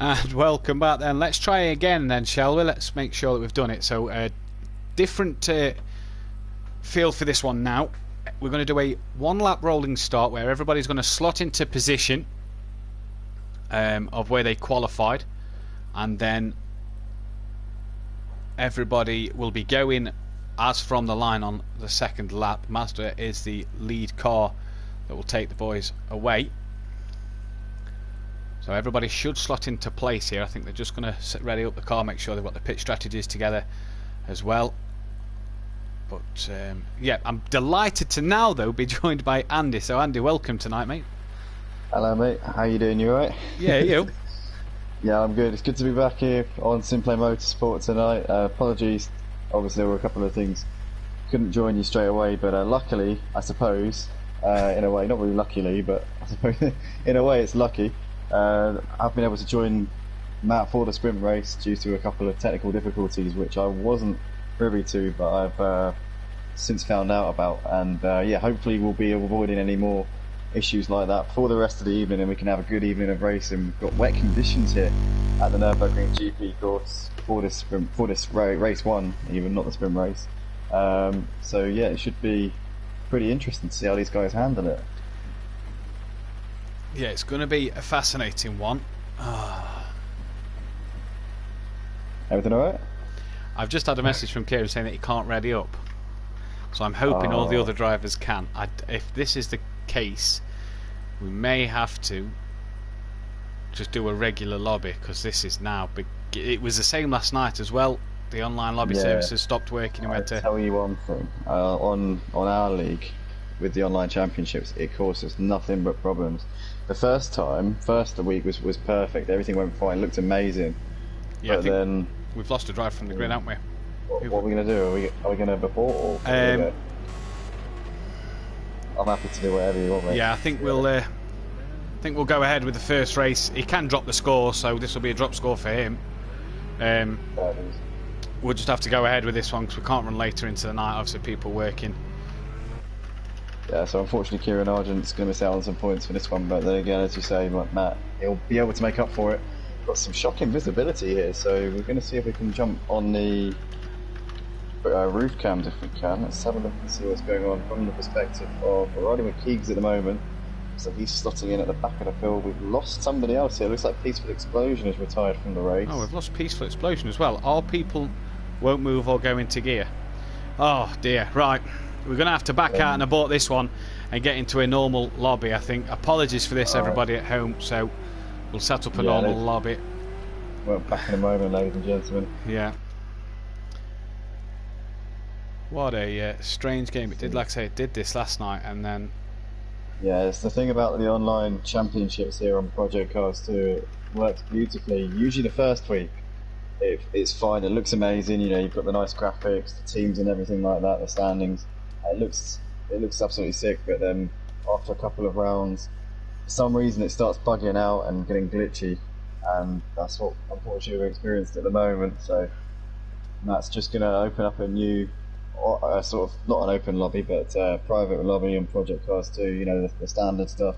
And welcome back then. Let's try again then, shall we? Let's make sure that we've done it. So, different field for this one now. We're going to do a one-lap rolling start where everybody's going to slot into position of where they qualified. And then everybody will be going as from the line on the second lap. Mazda is the lead car that will take the boys away. So everybody should slot into place here. I think they're just going to ready up the car, make sure they've got the pit strategies together as well. But yeah, I'm delighted to now though be joined by Andy. So Andy, welcome tonight, mate. Hello, mate. How you doing? You alright? Yeah, you? Yeah, I'm good. It's good to be back here on SimPlay Motorsport tonight. Apologies, obviously there were a couple of things. Couldn't join you straight away, but luckily, I suppose, in a way, not really luckily, but I suppose in a way it's lucky. I've been able to join Matt for the sprint race due to a couple of technical difficulties which I wasn't privy to, but I've since found out about, and yeah, hopefully we'll be avoiding any more issues like that for the rest of the evening, and we can have a good evening of racing. We've got wet conditions here at the Nurburgring GP course for this sprint, for this race one, even not the sprint race. So yeah, it should be pretty interesting to see how these guys handle it. Yeah, it's going to be a fascinating one. Everything alright? I've just had a message from Kieran saying that he can't ready up. So I'm hoping all the other drivers can. If this is the case, we may have to just do a regular lobby, because this is now big. It was the same last night as well. The online lobby services stopped working and we had to tell you one thing, on our league with the online championships, it caused us nothing but problems. The first week was perfect, everything went fine, looked amazing. Yeah, but then we've lost a drive from the grid, haven't we? What are we going to do? Are we going to report, or I'm happy to do whatever you want, mate. Yeah, I think we'll go ahead with the first race. He can drop the score, so this will be a drop score for him. We'll just have to go ahead with this one because we can't run later into the night. Obviously, people working. Yeah, so unfortunately, Kieran Argent's going to miss out on some points for this one. But then again, as you say, Matt, he'll be able to make up for it. Got some shocking visibility here, so we're going to see if we can jump on the roof cams if we can. Let's have a look and see what's going on from the perspective of, we're riding with Keegs at the moment, so he's slotting in at the back of the field. We've lost somebody else here. Looks like Peaceful Explosion is retired from the race. Oh, we've lost Peaceful Explosion as well. Our people won't move or go into gear. Oh dear. Right, we're going to have to back out and abort this one and get into a normal lobby, I think. Apologies for this, everybody at home. So we'll set up a normal lobby. Well, back in a moment, ladies and gentlemen. Yeah. What a strange game it did. Like I say, it did this last night, and then... Yeah, it's the thing about the online championships here on Project Cars 2. It works beautifully. Usually the first week, it's fine. It looks amazing. You know, you've got the nice graphics, the teams and everything like that, the standings. It looks absolutely sick. But then after a couple of rounds, for some reason it starts bugging out and getting glitchy, and that's what unfortunately we're experienced at the moment. So Matt's just going to open up a new, sort of not an open lobby, but private lobby on Project Cars 2. You know, the standard stuff,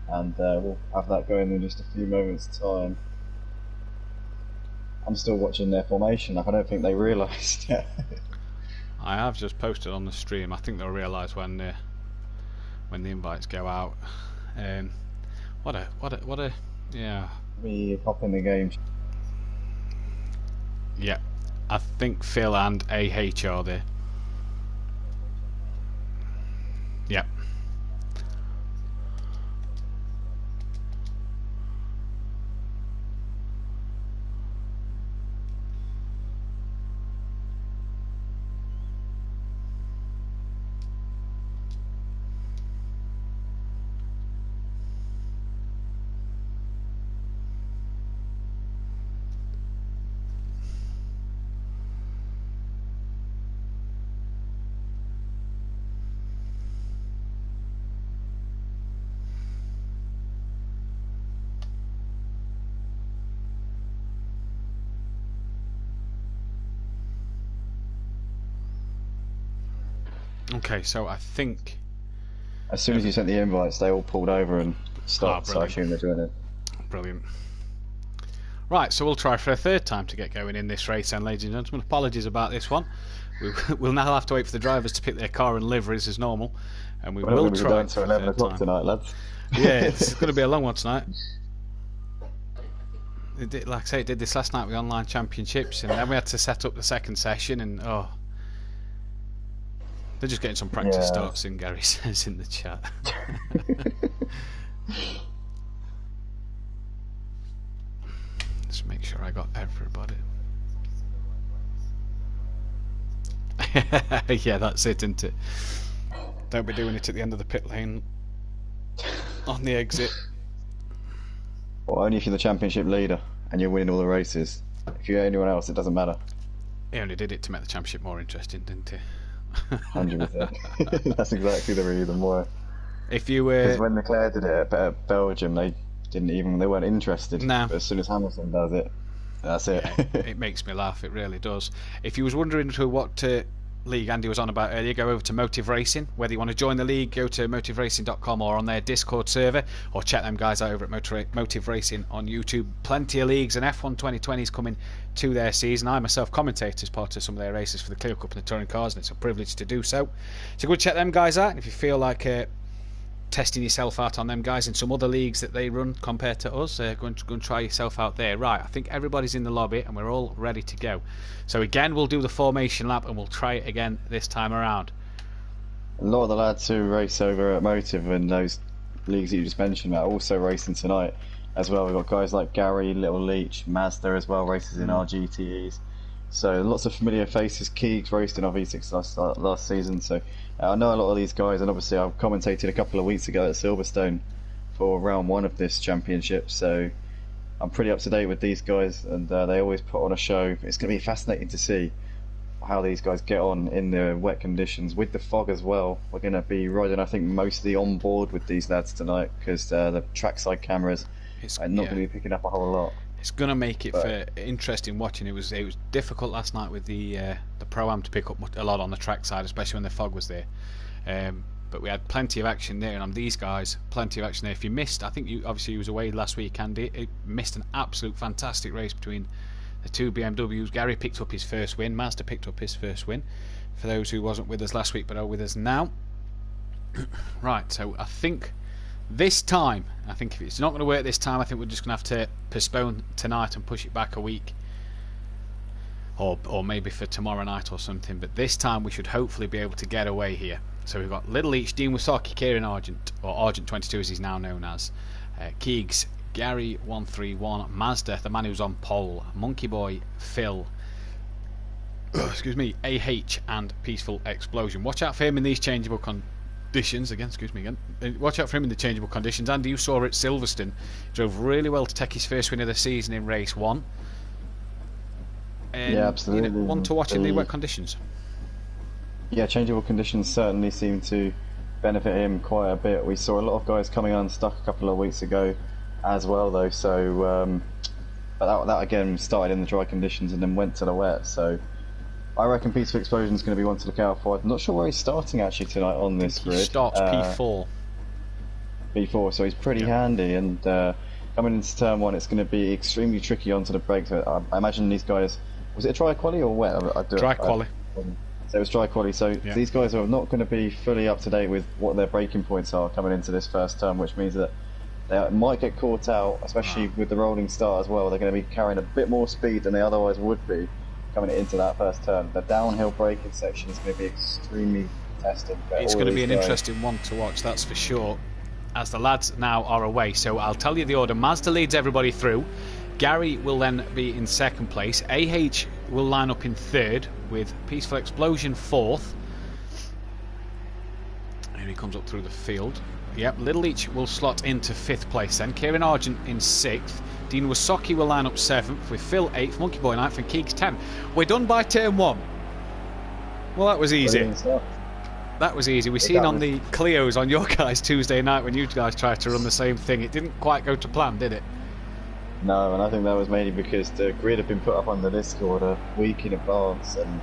and we'll have that going in just a few moments' time. I'm still watching their formation. Like, I don't think they realised yet. I have just posted on the stream. I think they'll realise when the invites go out. What a yeah. We hop in the game. Yeah, I think Phil and AH are there. Yeah. Okay, so I think as soon as you sent the invites, they all pulled over and stopped. So I assume they're doing it. Brilliant. Right, so we'll try for a third time to get going in this race, and ladies and gentlemen, apologies about this one. We'll now have to wait for the drivers to pick their car and liveries as normal, and We're not going to be done until 11 o'clock tonight, lads. Yeah, it's going to be a long one tonight. Like I say, it did this last night with online championships, and then we had to set up the second session, and they're just getting some practice starts in, Gary says in the chat. Let's make sure I got everybody. Yeah, that's it, isn't it? Don't be doing it at the end of the pit lane on the exit. Well, only if you're the championship leader and you're winning all the races. If you're anyone else, it doesn't matter. He only did it to make the championship more interesting, didn't he? 100%. That's exactly the reason why. If you were, because when Leclerc did it at Belgium, they weren't interested. No. But as soon as Hamilton does it, that's it. Yeah, it makes me laugh. It really does. If you was wondering what league Andy was on about earlier, go over to Motive Racing. Whether you want to join the league, go to motiveracing.com or on their Discord server, or check them guys out over at Motive Racing on YouTube. Plenty of leagues, and F1 2020 is coming to their season. I myself commentate as part of some of their races for the Clio Cup and the Touring Cars, and it's a privilege to do so. So go check them guys out, and if you feel like testing yourself out on them guys in some other leagues that they run compared to us, go and try yourself out there. Right, I think everybody's in the lobby and we're all ready to go. So again, we'll do the formation lap and we'll try it again this time around. A lot of the lads who race over at Motive and those leagues that you just mentioned are also racing tonight as well. We've got guys like Gary, Little Leach, Mazda as well, races in our GTEs. So lots of familiar faces. Keegs raced in our V6 last season, so I know a lot of these guys, and obviously I've commentated a couple of weeks ago at Silverstone for round one of this championship, so I'm pretty up to date with these guys, and they always put on a show. It's going to be fascinating to see how these guys get on in the wet conditions with the fog as well. We're going to be riding, I think, mostly on board with these lads tonight, because the trackside cameras are not going to be picking up a whole lot. It's going to make it for interesting watching. It was difficult last night with the Pro-Am to pick up a lot on the trackside, especially when the fog was there. But we had plenty of action there, and on these guys, plenty of action there. If you missed, I think you was away last week, Andy. It missed an absolute fantastic race between the two BMWs. Gary picked up his first win. Mazda picked up his first win. For those who wasn't with us last week but are with us now. Right, so I think this time, if it's not going to work this time, I think we're just going to have to postpone tonight and push it back a week, or maybe for tomorrow night or something. But this time we should hopefully be able to get away here. So we've got Little Each, Dean Wasaki, Kieran Argent, or Argent 22 as he's now known as, Keegs, Gary 131, Mazda, the man who's on pole, Monkey Boy, Phil, excuse me, AH, and Peaceful Explosion. Watch out for him in these changeable conditions again. Watch out for him in the changeable conditions. Andy, you saw at Silverstone, drove really well to take his first win of the season in race one. And, yeah, absolutely. One to watch in the wet conditions. Yeah, changeable conditions certainly seem to benefit him quite a bit. We saw a lot of guys coming unstuck a couple of weeks ago as well, though. So, but that again started in the dry conditions and then went to the wet. So, I reckon Peaceful Explosion is going to be one to look out for. I'm not sure where he's starting actually tonight on this grid. He starts P4. P4, so he's pretty handy. And coming into turn one, it's going to be extremely tricky onto the brakes. I imagine these guys. Was it a dry quali or wet? Dry quali. So it was dry quali. So these guys are not going to be fully up to date with what their braking points are coming into this first turn, which means that they might get caught out, especially with the rolling start as well. They're going to be carrying a bit more speed than they otherwise would be coming into that first turn. The downhill braking section is going to be extremely tested. It's going to be an interesting one to watch, that's for sure, as the lads now are away. So I'll tell you the order. Mazda leads everybody through. Gary will then be in second place. AH will line up in third, with Peaceful Explosion fourth. Here he comes up through the field. Yep, Little Each will slot into fifth place then. Kieran Argent in sixth. Dean Wasaki will line up seventh, with Phil eighth, Monkey Boy ninth, and Keegs 10th. We're done by turn one. Well, that was easy. That was easy. We seen on the Clios on your guys Tuesday night when you guys tried to run the same thing. It didn't quite go to plan, did it? No, and I think that was mainly because the grid had been put up on the Discord a week in advance, and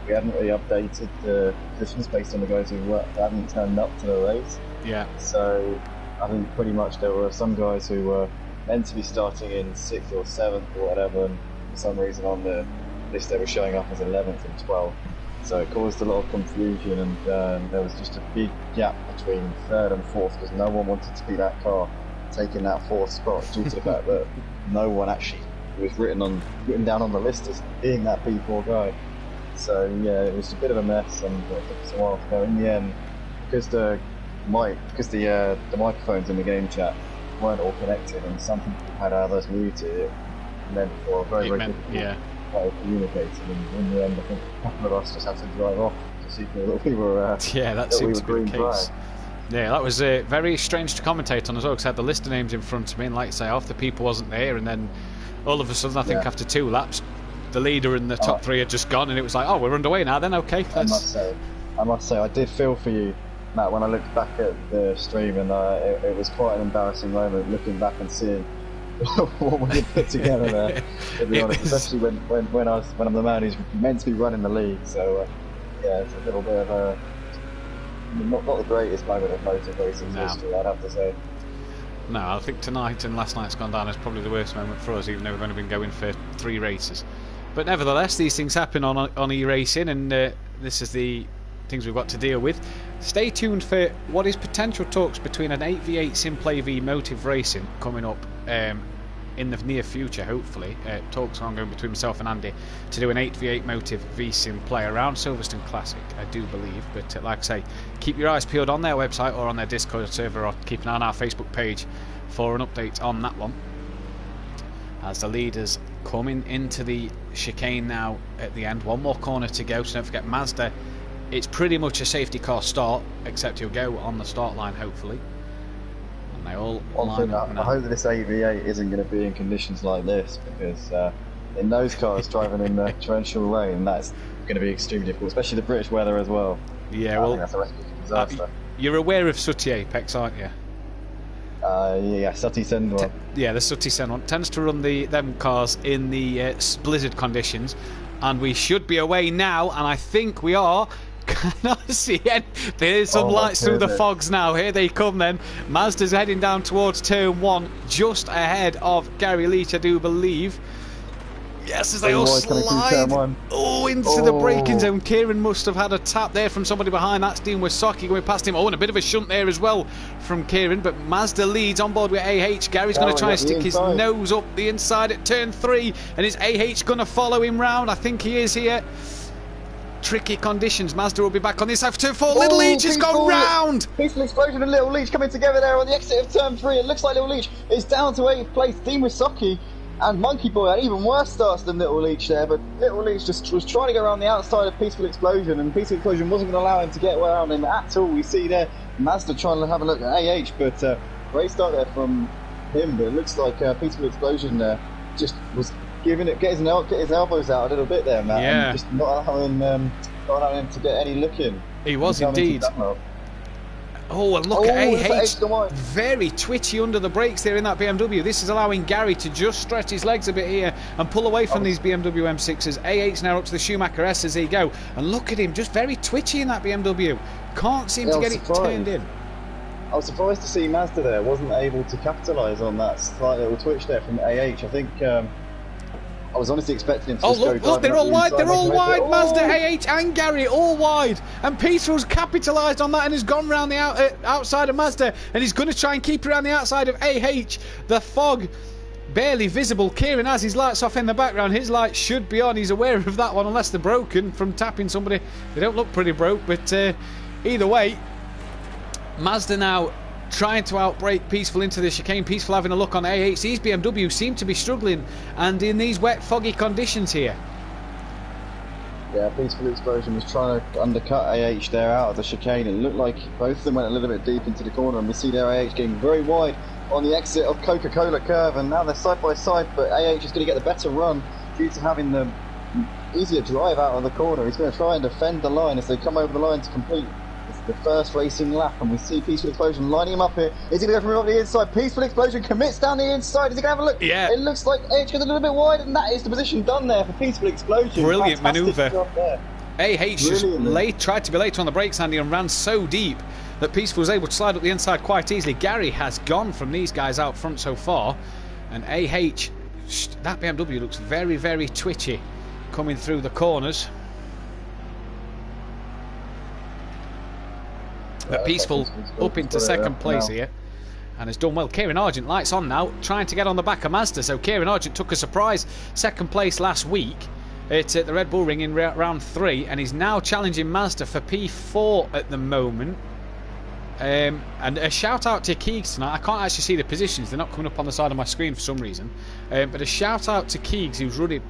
we hadn't really updated the positions based on the guys who hadn't turned up to the race. Yeah. So I think pretty much there were some guys who were meant to be starting in 6th or 7th or whatever, and for some reason on the list they were showing up as 11th and 12th. So it caused a lot of confusion, and there was just a big gap between 3rd and 4th because no one wanted to be that car taking that 4th spot due to the fact that no one actually was written down on the list as being that P4 guy. So yeah, it was a bit of a mess, and it took us a while to go. In the end, because the microphones in the game chat weren't all connected, and some people had others muted, it meant for a very difficult way of communicating. And in the end, I think a couple of us just had to drive off to see that we were. That seems to be the case. Yeah, that was very strange to commentate on as well, because I had the list of names in front of me, and like I say, half the people wasn't there, and then all of a sudden, I think after 2 laps, the leader and the top 3 had just gone, and it was like, oh, we're underway now then, okay. I must say, I did feel for you, Matt, when I looked back at the stream, and it was quite an embarrassing moment looking back and seeing what we had put together there, to be honest, especially when I'm the man who's meant to be running the league. So yeah, it's a little bit of a not the greatest moment of motor racing history, I'd have to say. No, I think tonight and last night's gone down as probably the worst moment for us, even though we've only been going for 3 races. But nevertheless, these things happen on e-racing, and this is the things we've got to deal with. Stay tuned for what is potential talks between an 8v8 SimPlay v Motive Racing coming up in the near future, hopefully. Talks are ongoing between myself and Andy to do an 8v8 Motive v SimPlay around Silverstone Classic, I do believe. But like I say, keep your eyes peeled on their website or on their Discord server, or keep an eye on our Facebook page for an update on that one. As the leaders coming into the chicane now at the end. One more corner to go, so don't forget Mazda. It's pretty much a safety car start, except you'll go on the start line, hopefully. And they all line up now. I hope that this 8v8 isn't going to be in conditions like this, because in those cars driving in the torrential rain, that's going to be extremely difficult, especially the British weather as well. Yeah, I think that's a recipe for disaster. You're aware of Sooty Apex, aren't you? Yeah, Sooty Send one. The Sooty Send one tends to run them cars in the blizzard conditions, and we should be away now, and I think we are. Cannot see it. There's some lights through the fogs now. Here they come then. Mazda's heading down towards turn 1, just ahead of Gary Leach, I do believe. Yes, as they all slide into the braking zone. Kieran must have had a tap there from somebody behind. That's Dean Wysocki going past him. Oh, and a bit of a shunt there as well from Kieran. But Mazda leads on board with AH. Gary's going to try and stick his nose up the inside at turn 3. And is AH going to follow him round? I think he is here. Tricky conditions. Mazda will be back on the inside for turn 4. Little Leach has gone round. Peaceful Explosion and Little Leach coming together there on the exit of turn 3. It looks like Little Leach is down to 8th place. Dean Wysocki and Monkey Boy had even worse starts than Little Leach there, but Little Leach just was trying to go around the outside of Peaceful Explosion, and Peaceful Explosion wasn't going to allow him to get around him at all. We see there Mazda trying to have a look at AH, but great start there from him. But it looks like Peaceful Explosion just was giving it, get his elbows out a little bit there, Matt, and just not allowing him to get any look in. He was indeed. Oh, and look at AH, very twitchy under the brakes there in that BMW. This is allowing Gary to just stretch his legs a bit here and pull away from these BMW M6s. AH's now up to the Schumacher S as he go. And look at him, just very twitchy in that BMW. Can't seem to get it turned in. I was surprised to see Mazda there wasn't able to capitalise on that slight little twitch there from AH. I think I was honestly expecting him to just look, they're all wide, Mazda, AH and Gary, all wide. And Peter's capitalised on that and has gone round the outside of Mazda, and he's going to try and keep around the outside of AH. The fog barely visible. Kieran has his lights off in the background. His lights should be on. He's aware of that one, unless they're broken from tapping somebody. They don't look pretty broke, but either way, Mazda now trying to outbrake Peaceful into the chicane. Peaceful having a look on AH. These BMW seem to be struggling, and in these wet, foggy conditions here. Yeah, Peaceful Explosion was trying to undercut AH there out of the chicane. It looked like both of them went a little bit deep into the corner, and we see there AH getting very wide on the exit of Coca-Cola curve, and now they're side by side, but AH is going to get the better run due to having the easier drive out of the corner. He's going to try and defend the line as they come over the line to complete the first racing lap, and we see Peaceful Explosion lining him up here. Is he going to go from the inside? Peaceful Explosion commits down the inside. Is he going to have a look? Yeah. It looks like AH goes a little bit wide, and that is the position done there for Peaceful Explosion. Brilliant manoeuvre. AH just tried to be late on the brakes, Andy, and ran so deep that Peaceful was able to slide up the inside quite easily. Gary has gone from these guys out front so far. And AH, that BMW looks very, very twitchy coming through the corners. But Peaceful up into second place here and has done well. Kieran Argent, lights on now, trying to get on the back of Mazda. So Kieran Argent took a surprise second place last week at the Red Bull Ring in round 3, and he's now challenging Mazda for P4 at the moment. And a shout out to Keegs tonight. I can't actually see the positions, they're not coming up on the side of my screen for some reason. But a shout out to Keegs, who's running,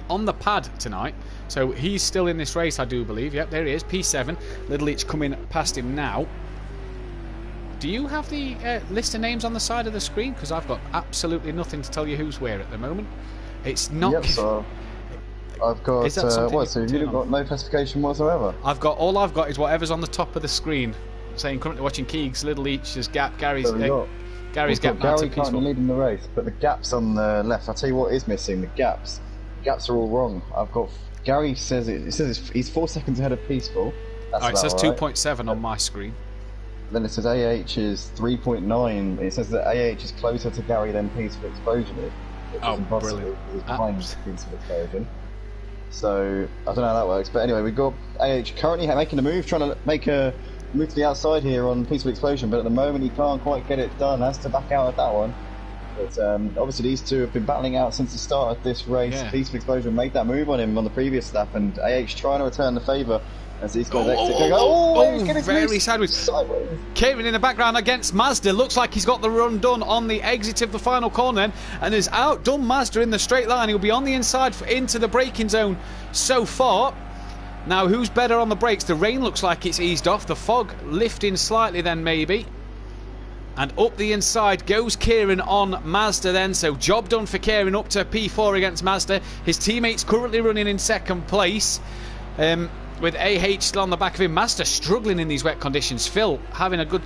on the pad tonight. So he's still in this race, I do believe. Yep, there he is, P7. Little Each coming past him now. Do you have the list of names on the side of the screen? Because I've got absolutely nothing to tell you who's where at the moment. It's not. Yep, so I've got. What? So you've got no classification whatsoever? All I've got is whatever's on the top of the screen, saying currently watching Keegs, Little Each, as Gap, Gary's Gap. Gary currently leading the race, but the gaps on the left. I'll tell you what is missing. The gaps. Gaps are all wrong. I've got. Gary says it says he's 4 seconds ahead of Peaceful. That's it says right. 2.7 on my screen. Then it says AH is 3.9. It says that AH is closer to Gary than Peaceful Explosion is. Oh, brilliant. He's behind Peaceful Explosion. So, I don't know how that works. But anyway, we've got AH currently making a move, trying to make a move to the outside here on Peaceful Explosion. But at the moment, he can't quite get it done. Has to back out of that one. But obviously, these two have been battling out since the start of this race. Yeah. Peaceful Explosion made that move on him on the previous lap, and AH trying to return the favour. As these guys exit, very sideways. Kieran in the background against Mazda. Looks like he's got the run done on the exit of the final corner then, and has outdone Mazda in the straight line. He'll be on the inside into the braking zone so far. Now, who's better on the brakes? The rain looks like it's eased off. The fog lifting slightly then, maybe. And up the inside goes Kieran on Mazda then. So job done for Kieran, up to P4 against Mazda. His teammates currently running in second place. With AH still on the back of him. Mazda struggling in these wet conditions. Phil having a good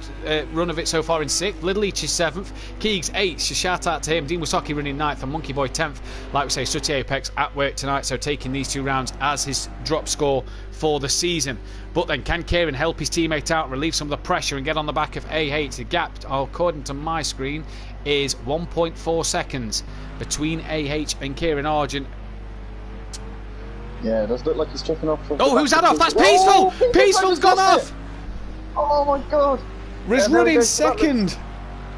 run of it so far in 6th. Little Each is 7th. Keegs 8th. So shout out to him. Dean Wasaki running 9th and Monkey Boy 10th. Like we say, Sooty Apex at work tonight. So taking these 2 rounds as his drop score for the season. But then can Kieran help his teammate out, relieve some of the pressure and get on the back of AH? The gap, according to my screen, is 1.4 seconds between AH and Kieran Argent. Yeah, it does look like he's tripping off. Who's that off? That's Peaceful! Peaceful's gone off! Oh my god! Was running second!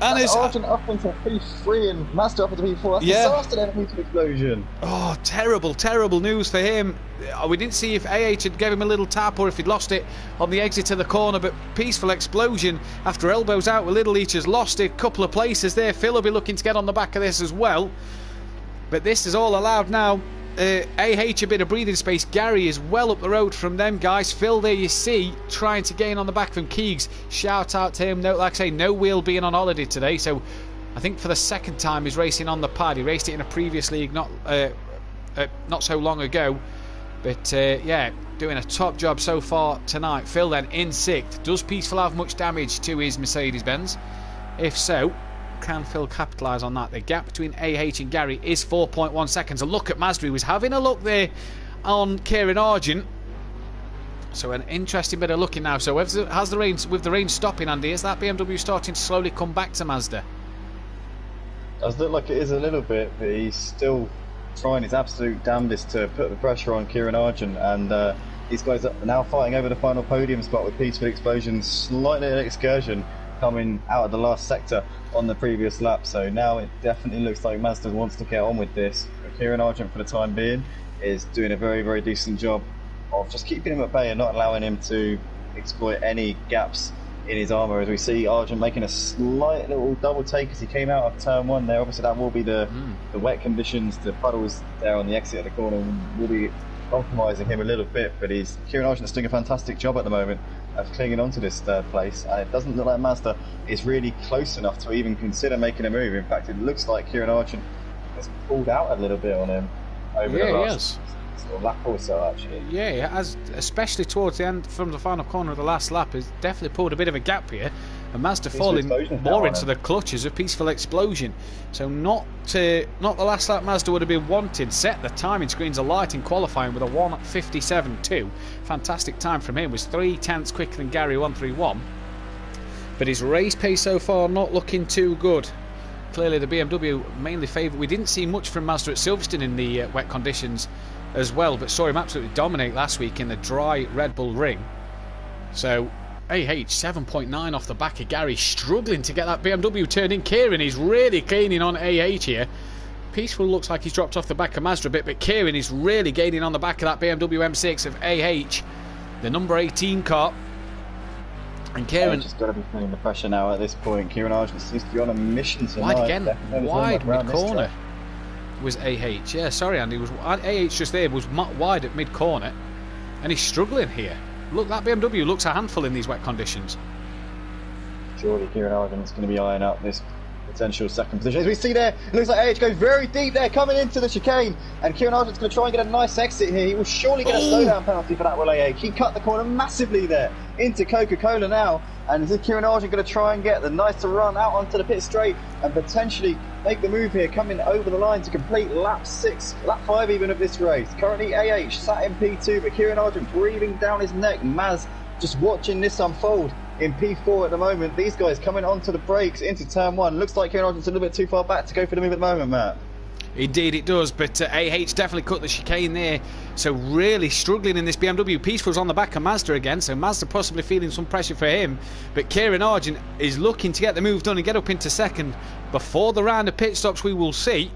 And his Argent up into P3 and Mazda up into P4. That's disaster then, Peaceful Explosion. Oh, terrible, terrible news for him. We didn't see if AH had gave him a little tap or if he'd lost it on the exit of the corner, but Peaceful Explosion, after elbows out with Little Each, has lost a couple of places there. Phil will be looking to get on the back of this as well. But this is all allowed now. AH a bit of breathing space. Gary is well up the road from them guys. Phil there you see trying to gain on the back from Keegs. Shout out to him. No, like I say, no wheel being on holiday today, so I think for the second time he's racing on the pad. He raced it in a previous league not so long ago, but yeah, doing a top job so far tonight. Phil then in 6th. Does Peaceful have much damage to his Mercedes-Benz? If so, can Phil capitalise on that? The gap between AH and Gary is 4.1 seconds. A look at Mazda. He was having a look there on Kieran Argent. So an interesting bit of looking now. So with the rain stopping, Andy, is that BMW starting to slowly come back to Mazda? It does look like it is a little bit, but he's still trying his absolute damnedest to put the pressure on Kieran Argent, and these guys are now fighting over the final podium spot with Peaceful Explosion slightly an excursion coming out of the last sector on the previous lap. So now it definitely looks like Mazda wants to get on with this. But Kieran Argent, for the time being, is doing a very, very decent job of just keeping him at bay and not allowing him to exploit any gaps in his armour. As we see Argent making a slight little double take as he came out of turn 1 there. Obviously that will be the wet conditions, the puddles there on the exit of the corner will be compromising him a little bit, but Kieran Argent's doing a fantastic job at the moment of clinging on to this 3rd place, and it doesn't look like Mazda is really close enough to even consider making a move. In fact, it looks like Kieran Argent has pulled out a little bit on him over the last sort of lap or so, actually. Yeah, he has, especially towards the end from the final corner of the last lap. He's definitely pulled a bit of a gap here, and Mazda falling more into the clutches of Peaceful Explosion. So not the last lap Mazda would have been wanting. Set the timing screens alight in qualifying with a 1:57.2. Fantastic time from him. Was 0.3 quicker than Gary 1:31. But his race pace so far not looking too good. clearly the BMW mainly favoured. We didn't see much from Mazda at Silverstone in the wet conditions as well, but saw him absolutely dominate last week in the dry Red Bull ring. So AH 7.9 off the back of Gary, struggling to get that BMW turned in. Kieran is really gaining on AH here. Peaceful looks like he's dropped off the back of Mazda a bit, but Kieran is really gaining on the back of that BMW M6 of AH, the number 18 car. And Kieran just got to be feeling the pressure now at this point. Kieran Argent seems to be on a mission tonight. Wide again, wide mid-corner was AH. Yeah, sorry Andy, was AH just there, was wide at mid-corner, and he's struggling here. Look, that BMW looks a handful in these wet conditions. Surely Kieran Argent's going to be eyeing up this potential second position. As we see there, it looks like AH goes very deep there, coming into the chicane, and Kieran Argent's going to try and get a nice exit here. He will surely get a slowdown penalty for that, will AH. He cut the corner massively there into Coca-Cola now, and is Kieran Argent going to try and get the nice run out onto the pit straight and potentially make the move here, coming over the line to complete lap 6, lap 5 even of this race. Currently AH sat in P2, but Kieran Argent breathing down his neck. Maz just watching this unfold in P4 at the moment. These guys coming onto the brakes into turn 1. Looks like Kieran Argent's a little bit too far back to go for the move at the moment, Matt. Indeed it does, but AH definitely cut the chicane there, so really struggling in this BMW. Peaceful's on the back of Mazda again, so Mazda possibly feeling some pressure for him, but Kieran Argent is looking to get the move done and get up into second before the round of pit stops. We will see.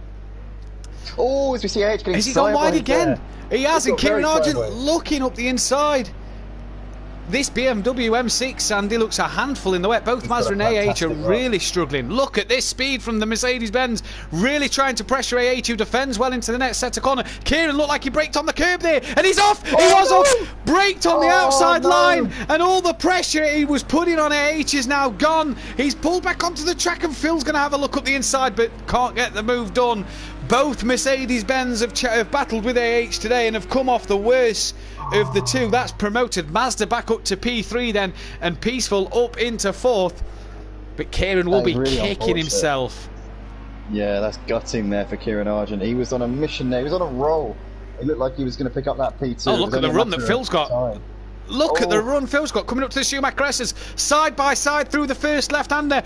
Oh, as we see AH getting has he gone wide again? There. He has, and Kieran Argent looking up the inside. This BMW M6, Sandy, looks a handful in the wet. Both Mazda and AH are really struggling. Look at this speed from the Mercedes-Benz, really trying to pressure AH, who defends well into the next set of corner. Kieran looked like he braked on the curb there, and he's off! He was off! Braked on the outside line, and all the pressure he was putting on AH is now gone. He's pulled back onto the track, and Phil's going to have a look up the inside, but can't get the move done. Both Mercedes-Benz have battled with AH today and have come off the worst of the two. That's promoted Mazda back up to P3 then, and Peaceful up into 4th. But Kieran will be really kicking himself. Yeah, that's gutting there for Kieran Argent. He was on a mission there. He was on a roll. It looked like he was going to pick up that P2. Oh, look at the run that Phil's got. Look at the run Phil's got coming up to the Schumacher S's, side by side through the first left-hander.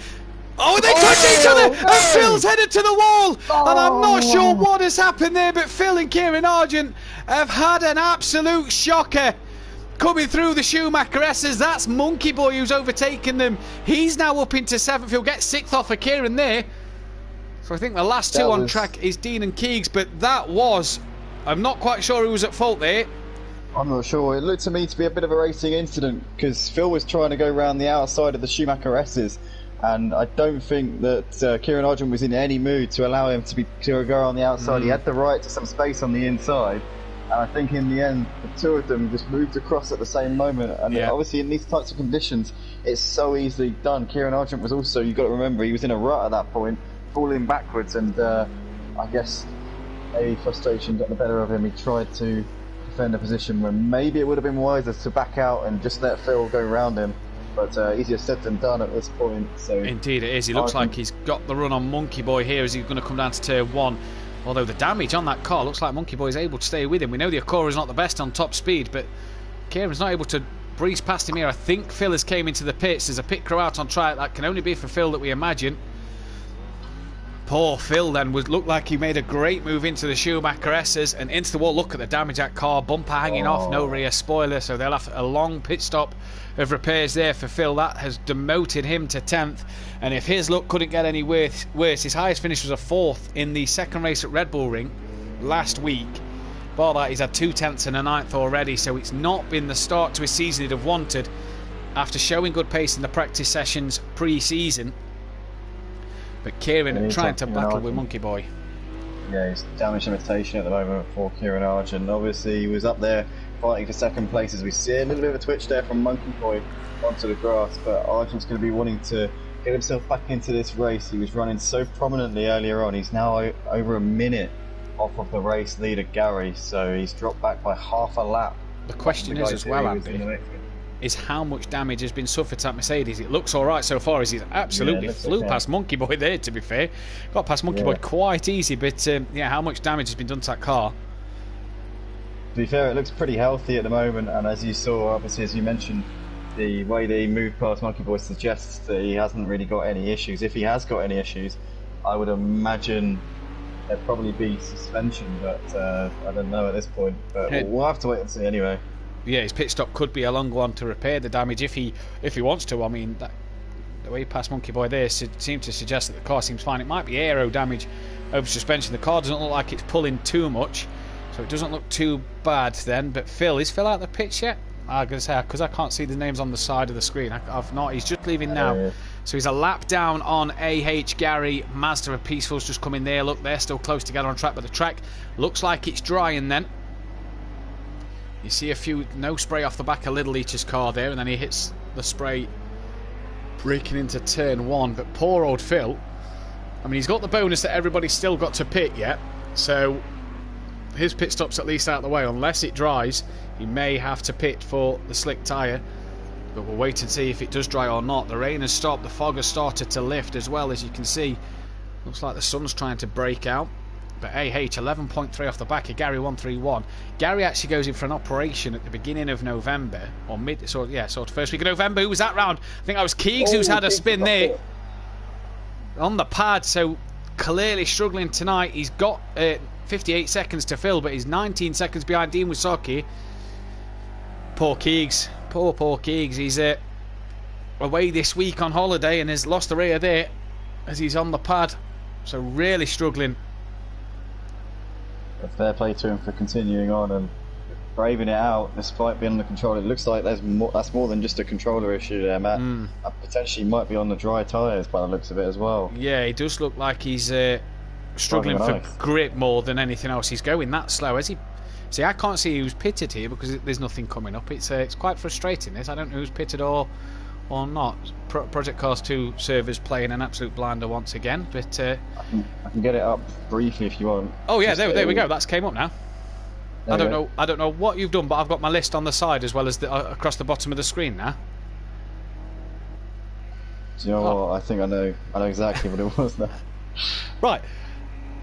Oh, they touch each other, and Phil's headed to the wall, and I'm not sure what has happened there, but Phil and Kieran Argent have had an absolute shocker coming through the Schumacher S's. That's Monkey Boy who's overtaken them. He's now up into 7th. He'll get 6th off of Kieran there. So I think the last two on track is Dean and Keegs, but that was, I'm not quite sure who was at fault there. I'm not sure. It looked to me to be a bit of a racing incident, because Phil was trying to go around the outside of the Schumacher S's. And I don't think that Kieran Argent was in any mood to allow him to go on the outside. He had the right to some space on the inside, and I think in the end the two of them just moved across at the same moment. And obviously in these types of conditions it's so easily done. Kieran Argent was also, you've got to remember, he was in a rut at that point, falling backwards, and I guess maybe frustration got the better of him. He tried to defend a position where maybe it would have been wiser to back out and just let Phil go around him. But easier said than done at this point. So indeed it is. He looks like he's got the run on Monkey Boy here as he's going to come down to turn 1. Although the damage on that car looks like Monkey Boy is able to stay with him. We know the Acura is not the best on top speed, but Kieran's not able to breeze past him here. I think Phil has came into the pits. There's a pit crew out on track. That can only be for Phil, that we imagine. Poor Phil then looked like he made a great move into the Schumacher S's and into the wall. Look at the damage at car, bumper hanging off, no rear spoiler, so they'll have a long pit stop of repairs there for Phil. That has demoted him to 10th, and if his luck couldn't get any worse, his highest finish was a 4th in the second race at Red Bull Ring last week. Bar that, he's had 2 10ths and a 9th already, so it's not been the start to his season he'd have wanted after showing good pace in the practice sessions pre-season. But Kieran trying to battle with Monkey Boy. Yeah, he's damage limitation at the moment for Kieran Argent. Obviously he was up there fighting for second place, as we see a little bit of a twitch there from Monkey Boy onto the grass, but Argent's going to be wanting to get himself back into this race. He was running so prominently earlier on. He's now over a minute off of the race leader Gary, so he's dropped back by half a lap. The question is as well, Andy, is how much damage has been suffered to that Mercedes. It looks alright so far, as he's absolutely flew past Monkey Boy there, to be fair. Got past Monkey Boy quite easy, but yeah, how much damage has been done to that car? To be fair, it looks pretty healthy at the moment, and as you saw, obviously, as you mentioned, the way that he moved past Monkey Boy suggests that he hasn't really got any issues. If he has got any issues, I would imagine there'd probably be suspension, but I don't know at this point. But we'll have to wait and see anyway. Yeah, his pit stop could be a long one to repair the damage if he wants to. I mean, the way past Monkey Boy there seemed to suggest that the car seems fine. It might be aero damage over suspension. The car doesn't look like it's pulling too much, so it doesn't look too bad then. But is Phil out the pits yet? I'm going to say, because I can't see the names on the side of the screen. I've not. He's just leaving now. Yeah. So he's a lap down on AH, Gary, Mazda and Peaceful's just come in there. Look, they're still close together on track, but the track looks like it's drying then. You see a few, no spray off the back of Little Leach's car there, and then he hits the spray breaking into turn 1. But poor old Phil, I mean, he's got the bonus that everybody's still got to pit yet, so his pit stop's at least out of the way. Unless it dries, he may have to pit for the slick tyre, but we'll wait and see if it does dry or not. The rain has stopped, the fog has started to lift as well, as you can see. Looks like the sun's trying to break out. But AH 11.3 off the back of Gary 131. Gary actually goes in for an operation at the beginning of November, or sort of first week of November. Who was that round? I think that was Keegs who's had a spin there on the pad. So clearly struggling tonight. He's got 58 seconds to fill, but he's 19 seconds behind Dean Wisocki. Poor Keegs, poor Keegs. He's away this week on holiday and has lost the rear there as he's on the pad. So really struggling. Fair play to him for continuing on and braving it out despite being on the controller. It looks like that's more than just a controller issue there, Matt. Potentially might be on the dry tyres by the looks of it as well. Yeah, it does look like he's struggling for grip more than anything else. He's going that slow. As he see, I can't see who's pitted here because there's nothing coming up. It's quite frustrating. This, I don't know who's pitted or not. Project Cars 2 servers playing an absolute blinder once again, but I can get it up briefly if you want. Oh yeah, there we go. That's came up now. I don't know what you've done, but I've got my list on the side as well as across the bottom of the screen now. Do you know what? I think I know exactly what it was now. Right.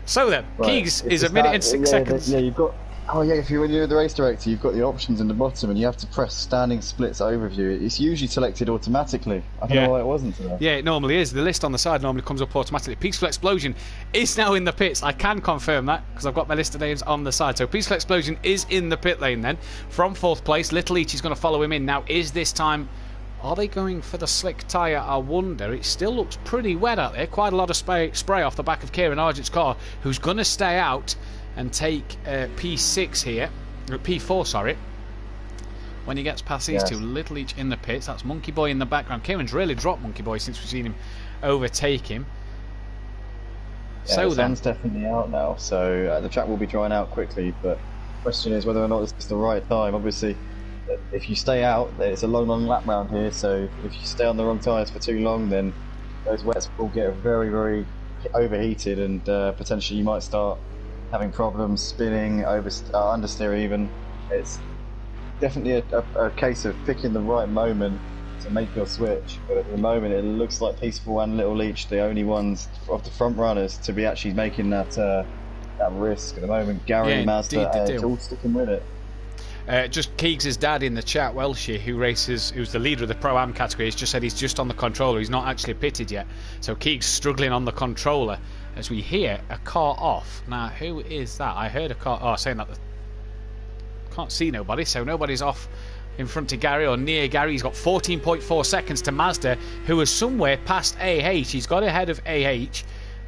So then, Keegs is a minute and 6 seconds. Yeah, you've got. Oh yeah, when you're the race director, you've got the options in the bottom, and you have to press standing splits overview. It's usually selected automatically. I don't know why it wasn't today. Yeah, it normally is. The list on the side normally comes up automatically. Peaceful Explosion is now in the pits. I can confirm that because I've got my list of names on the side. So Peaceful Explosion is in the pit lane then. From 4th place, Little Leach is going to follow him in. Now, is this time... Are they going for the slick tyre? I wonder. It still looks pretty wet out there. Quite a lot of spray off the back of Kieran Argent's car, who's going to stay out and take P6 here, P4 sorry, when he gets past these two. Little Leach in the pits, that's Monkey Boy in the background. Kieran's really dropped Monkey Boy since we've seen him overtake him. Yeah, so the sun's definitely out now, so the track will be drying out quickly, but the question is whether or not this is the right time. Obviously, if you stay out, it's a long lap round here, so if you stay on the wrong tyres for too long, then those wets will get very, very overheated, and potentially you might start having problems spinning, understeer even. It's definitely a case of picking the right moment to make your switch, but at the moment it looks like Peaceful and Little Leach the only ones of the front runners to be actually making that risk at the moment. Gary and Mazda all sticking with it. Just Keegs' dad in the chat, Welshie, who's the leader of the Pro-Am category, has just said he's just on the controller. He's not actually pitted yet. So Keegs struggling on the controller as we hear a car off. Now, who is that? I heard a car... Oh, saying that... Can't see nobody, so nobody's off in front of Gary or near Gary. He's got 14.4 seconds to Mazda, who is somewhere past AH. He's got ahead of AH.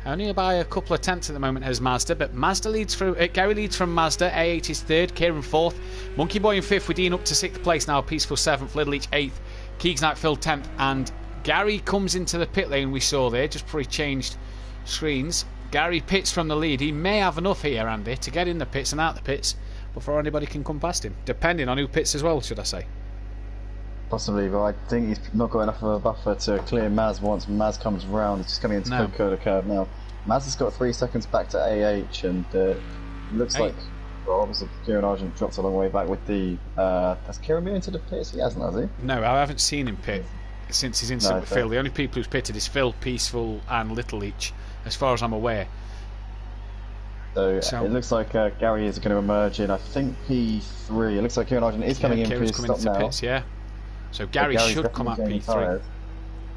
Only by a couple of tenths at the moment as Mazda, but Mazda leads through. Gary leads from Mazda. AH is 3rd, Kieran 4th, Monkey Boy in 5th, with Dean up to 6th place now. Peaceful 7th, Little Leach 8th, Keegs Night Phil 10th, and Gary comes into the pit lane we saw there just before he changed screens. Gary pits from the lead. He may have enough here, Andy, to get in the pits and out the pits before anybody can come past him, depending on who pits as well, should I say. Possibly, but I think he's not got enough of a buffer to clear Maz once Maz comes round. He's just coming into the curve now. Maz has got 3 seconds back to AH, and it looks like, well, obviously Kieran Argent dropped a long way back with the... has Kieran been into the pits? He hasn't, has he? No, I haven't seen him pit since he's in Phil. The only people who's pitted is Phil, Peaceful and Little Leach, as far as I'm aware. So it looks like Gary is going to emerge in, I think, P3. It looks like Kieran Argent is coming in for his stop now. Pits, so Gary should come at P3.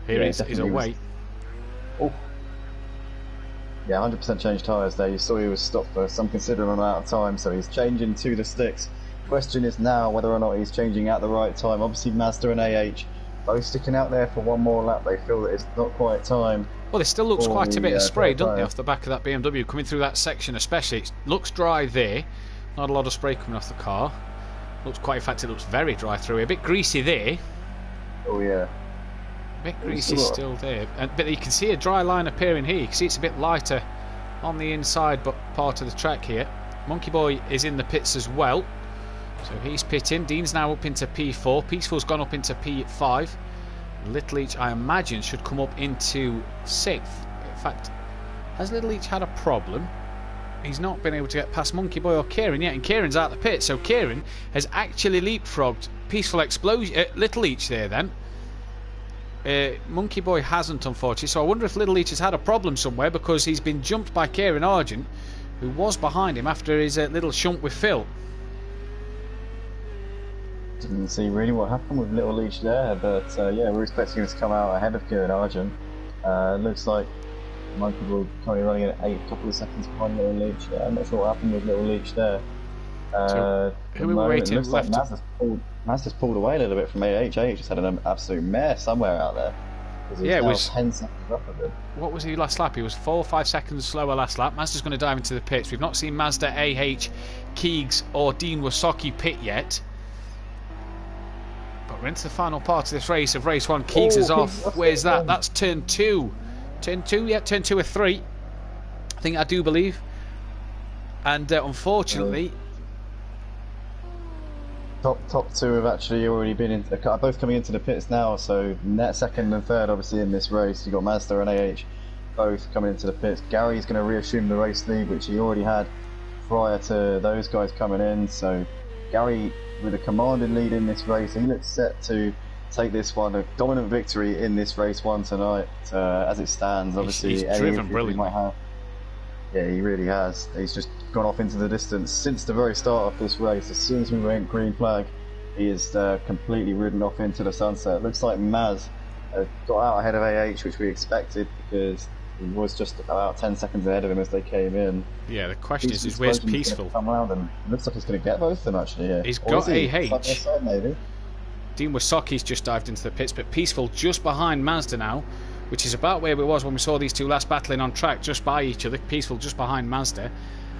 Here he's away. Oh. Yeah, 100% changed tyres there. You saw he was stopped for some considerable amount of time, so he's changing to the sticks. Question is now whether or not he's changing at the right time. Obviously Mazda and AH both sticking out there for one more lap. They feel that it's not quite time. Well, there still looks quite a bit of spray, doesn't there, off the back of that BMW coming through that section especially. It looks dry there. Not a lot of spray coming off the car. Looks quite, in fact, it looks very dry through here. A bit greasy there. Oh, yeah. A bit greasy still there. But you can see a dry line appearing here. You can see it's a bit lighter on the inside but part of the track here. Monkey Boy is in the pits as well. So he's pitting. Dean's now up into P4. Peaceful's gone up into P5. Little Leach, I imagine, should come up into 6th. In fact, has Little Leach had a problem? He's not been able to get past Monkey Boy or Kieran yet, and Kieran's out the pit. So Kieran has actually leapfrogged Peaceful Explosion, Little Leach there then. Monkey Boy hasn't, unfortunately. So I wonder if Little Leach has had a problem somewhere, because he's been jumped by Kieran Argent, who was behind him after his little shunt with Phil. Didn't see really what happened with Little Leach there, but yeah, we're expecting him to come out ahead of Kieran Argent. Looks like Monkey Boy currently running at 8, a couple of seconds behind Little Leach. I'm not sure what happened with Little Leach there. So, who are we waiting? It looks like Mazda's pulled away a little bit from AH. AH just had an absolute mare somewhere out there. Yeah, it was 10 seconds up of it. What was he last lap? He was 4 or 5 seconds slower last lap. Mazda's going to dive into the pits. We've not seen Mazda, AH, Keegs or Dean Wasocki pit yet. But we're into the final part of this race, of race 1. Keegs is off. Where's that? That's turn 2. Turn 2, yeah, turn 2 or 3. I do believe. And unfortunately... Top two have actually already been in, both coming into the pits now, so net second and third obviously in this race. You've got Mazda and AH both coming into the pits. Gary's going to reassume the race lead, which he already had prior to those guys coming in, so Gary with a commanding lead in this race. He looks set to take this one, a dominant victory in this race 1 tonight. As it stands, obviously he's driven brilliantly. Yeah, he really has. He's just gone off into the distance since the very start of this race. As soon as we went green flag, he is completely ridden off into the sunset. It looks like Maz got out ahead of AH, which we expected, because he was just about 10 seconds ahead of him as they came in. Yeah, the question is where's Peaceful? Come around, and it looks like he's going to get both of them actually. Yeah. He's got AH. Side, maybe. Dean Wasocki's just dived into the pits, but Peaceful just behind Mazda now, which is about where it was when we saw these two last battling on track, just by each other. Peaceful just behind Mazda,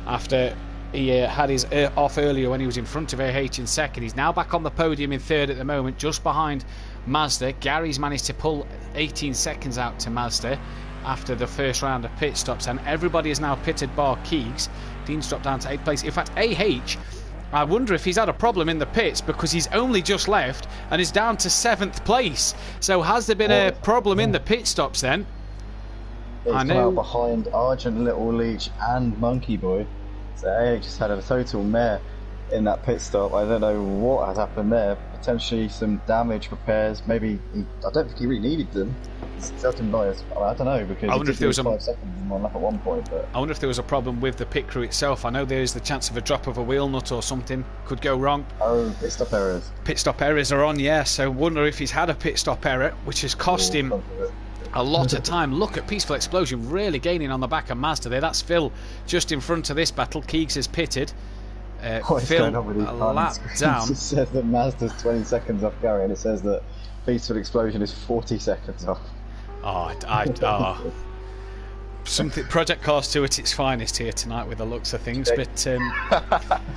after he had his off earlier when he was in front of AH in second. He's now back on the podium in third at the moment, just behind Mazda. Gary's managed to pull 18 seconds out to Mazda after the first round of pit stops, and everybody is now pitted bar Keegs. Dean's dropped down to 8th place. In fact, AH, I wonder if he's had a problem in the pits, because he's only just left and is down to 7th place. So has there been a problem in the pit stops then? He's come out behind Argent, Little Leach and Monkey Boy. So AH just had a total mare in that pit stop. I don't know what has happened there. Potentially some damage repairs. Maybe I don't think he really needed them. Certain bias. I don't know, because I wonder if there was 5 seconds in one lap at one point. But I wonder if there was a problem with the pit crew itself. I know there is the chance of a drop of a wheel nut or something could go wrong. Oh, pit stop errors. Pit stop errors are on, yeah. So wonder if he's had a pit stop error, which has cost him a lot of time. Look at Peaceful Explosion really gaining on the back of Mazda there. That's Phil just in front of this battle. Keegs has pitted. Phil a lap down. It says that Mazda's 20 seconds off Gary, and it says that Peaceful Explosion is 40 seconds off. Something Project Cars 2 at its finest here tonight with the looks of things. But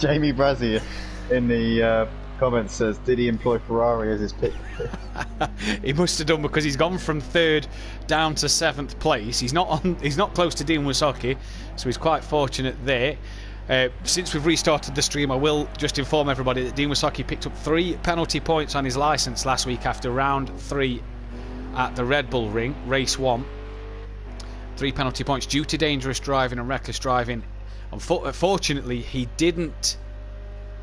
Jamie Brazzi in the comments says, did he employ Ferrari as his pick? He must have done, because he's gone from 3rd down to 7th place. He's not close to Dean Wasocki, so he's quite fortunate there. Since we've restarted the stream, I will just inform everybody that Dean Wasocki picked up 3 penalty points on his licence last week after round 3 at the Red Bull Ring, race 1. 3 penalty points due to dangerous driving and reckless driving. Unfortunately, he didn't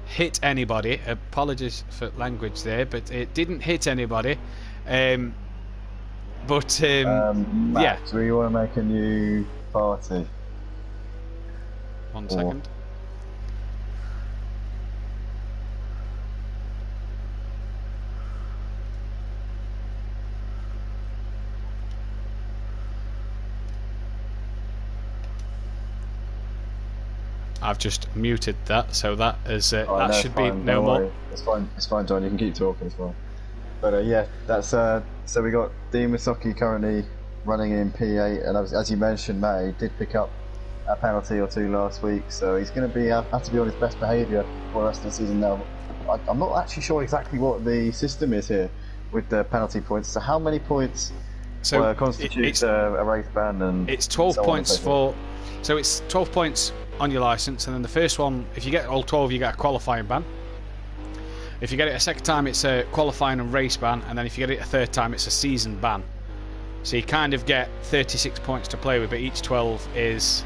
hit anybody. Apologies for language there, but it didn't hit anybody. Matt, yeah. Do you want to make a new party? 1 second. I've just muted that, so that is that no, should be fine, no don't more. worry. It's fine, John. You can keep talking as well. But yeah, that's so we got Dean Wisocki currently running in P8, and as you mentioned, Matt, he did pick up a penalty or two last week, so he's going to be have to be on his best behaviour for the rest of the season now. I'm not actually sure exactly what the system is here with the penalty points. So how many points constitutes a race ban? And it's 12 so points for. So it's 12 points on your licence, and then the first one, if you get all 12, you get a qualifying ban. If you get it a second time, it's a qualifying and race ban, and then if you get it a third time, it's a season ban. So you kind of get 36 points to play with, but each 12 is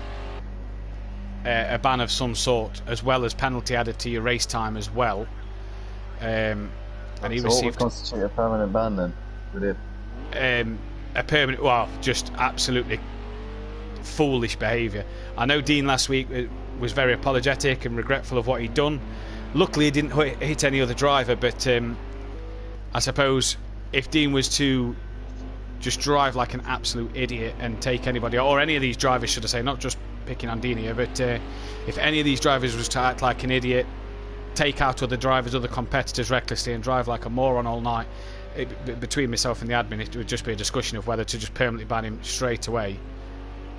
a ban of some sort, as well as penalty added to your race time as well. And he so received what would constitute a permanent ban then? Would it? A permanent, well, just absolutely foolish behaviour. I know Dean last week was very apologetic and regretful of what he'd done. Luckily he didn't hit any other driver, but I suppose if Dean was to just drive like an absolute idiot and take anybody, or any of these drivers should I say, not just picking on Dean here, but if any of these drivers was to act like an idiot, take out other drivers, other competitors recklessly and drive like a moron all night, between myself and the admin, it would just be a discussion of whether to just permanently ban him straight away.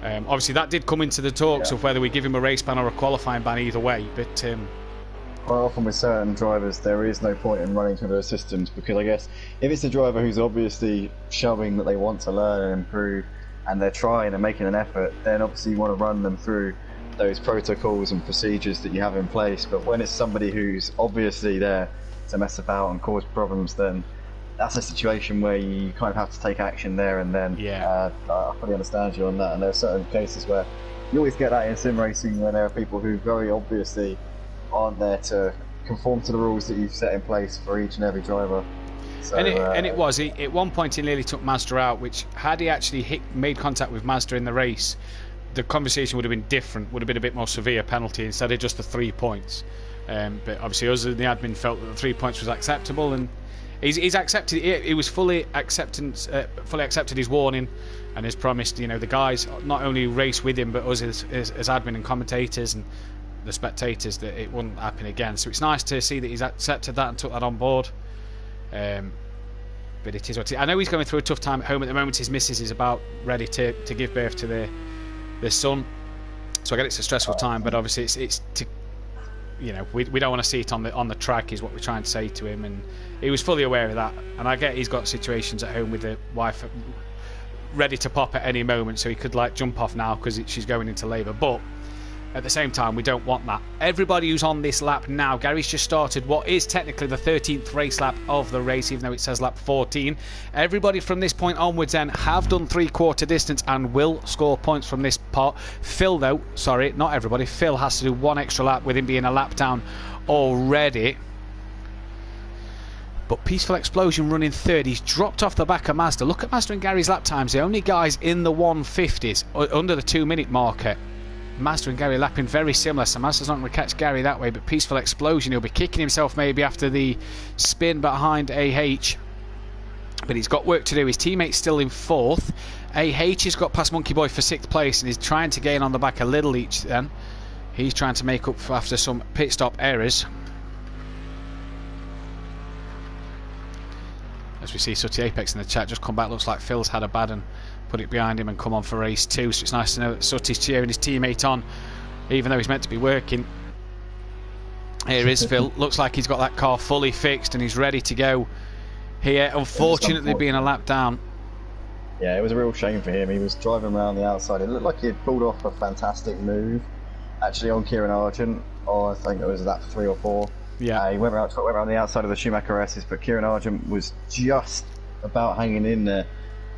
Obviously that did come into the talks of whether we give him a race ban or a qualifying ban either way, but quite often with certain drivers there is no point in running through those systems, because I guess if it's a driver who's obviously showing that they want to learn and improve and they're trying and making an effort, then obviously you want to run them through those protocols and procedures that you have in place. But when it's somebody who's obviously there to mess about and cause problems, then that's a situation where you kind of have to take action there and then. I fully understand you on that, and there are certain cases where you always get that in sim racing, where there are people who very obviously aren't there to conform to the rules that you've set in place for each and every driver. So, and it was at one point he nearly took Mazda out, which had he actually made contact with Mazda in the race, the conversation would have been different, would have been a bit more severe penalty instead of just the 3 points. But obviously us and the admin felt that the 3 points was acceptable, and he's accepted. He was fully accepted his warning, and has promised, the guys not only race with him but us as admin and commentators and the spectators, that it wouldn't happen again. So it's nice to see that he's accepted that and took that on board. But it is what it is. I know he's going through a tough time at home at the moment. His missus is about ready to give birth to their son, so I get it's a stressful time. But obviously it's to, we don't want to see it on the track, is what we're trying to say to him, and he was fully aware of that. And I get he's got situations at home with the wife ready to pop at any moment, so he could jump off now because she's going into labour. But at the same time, we don't want that. Everybody who's on this lap now, Gary's just started what is technically the 13th race lap of the race, even though it says lap 14. Everybody from this point onwards then have done 3/4 distance and will score points from this part. Phil though, sorry, not everybody, Phil has to do one extra lap with him being a lap down already. But Peaceful Explosion running third. He's dropped off the back of Mazda. Look at Mazda and Gary's lap times. The only guys in the 150s, under the 2-minute marker. Mazda and Gary lapping very similar, so Mazda's not going to catch Gary that way, but Peaceful Explosion, he'll be kicking himself maybe after the spin behind AH, but he's got work to do. His teammate's still in 4th. AH has got past Monkey Boy for 6th place and is trying to gain on the back a little each then. He's trying to make up for after some pit stop errors. As we see Sutty Apex in the chat just come back, looks like Phil's had a bad and put it behind him and come on for race 2, so it's nice to know that Sutty's cheering his teammate on even though he's meant to be working. Here is Phil. Looks like he's got that car fully fixed and he's ready to go here, unfortunately being a lap down. Yeah, it was a real shame for him. He was driving around the outside. It looked like he had pulled off a fantastic move actually on Kieran Argent, or I think it was lap 3 or 4. Yeah, he went around the outside of the Schumacher S's, but Kieran Argent was just about hanging in there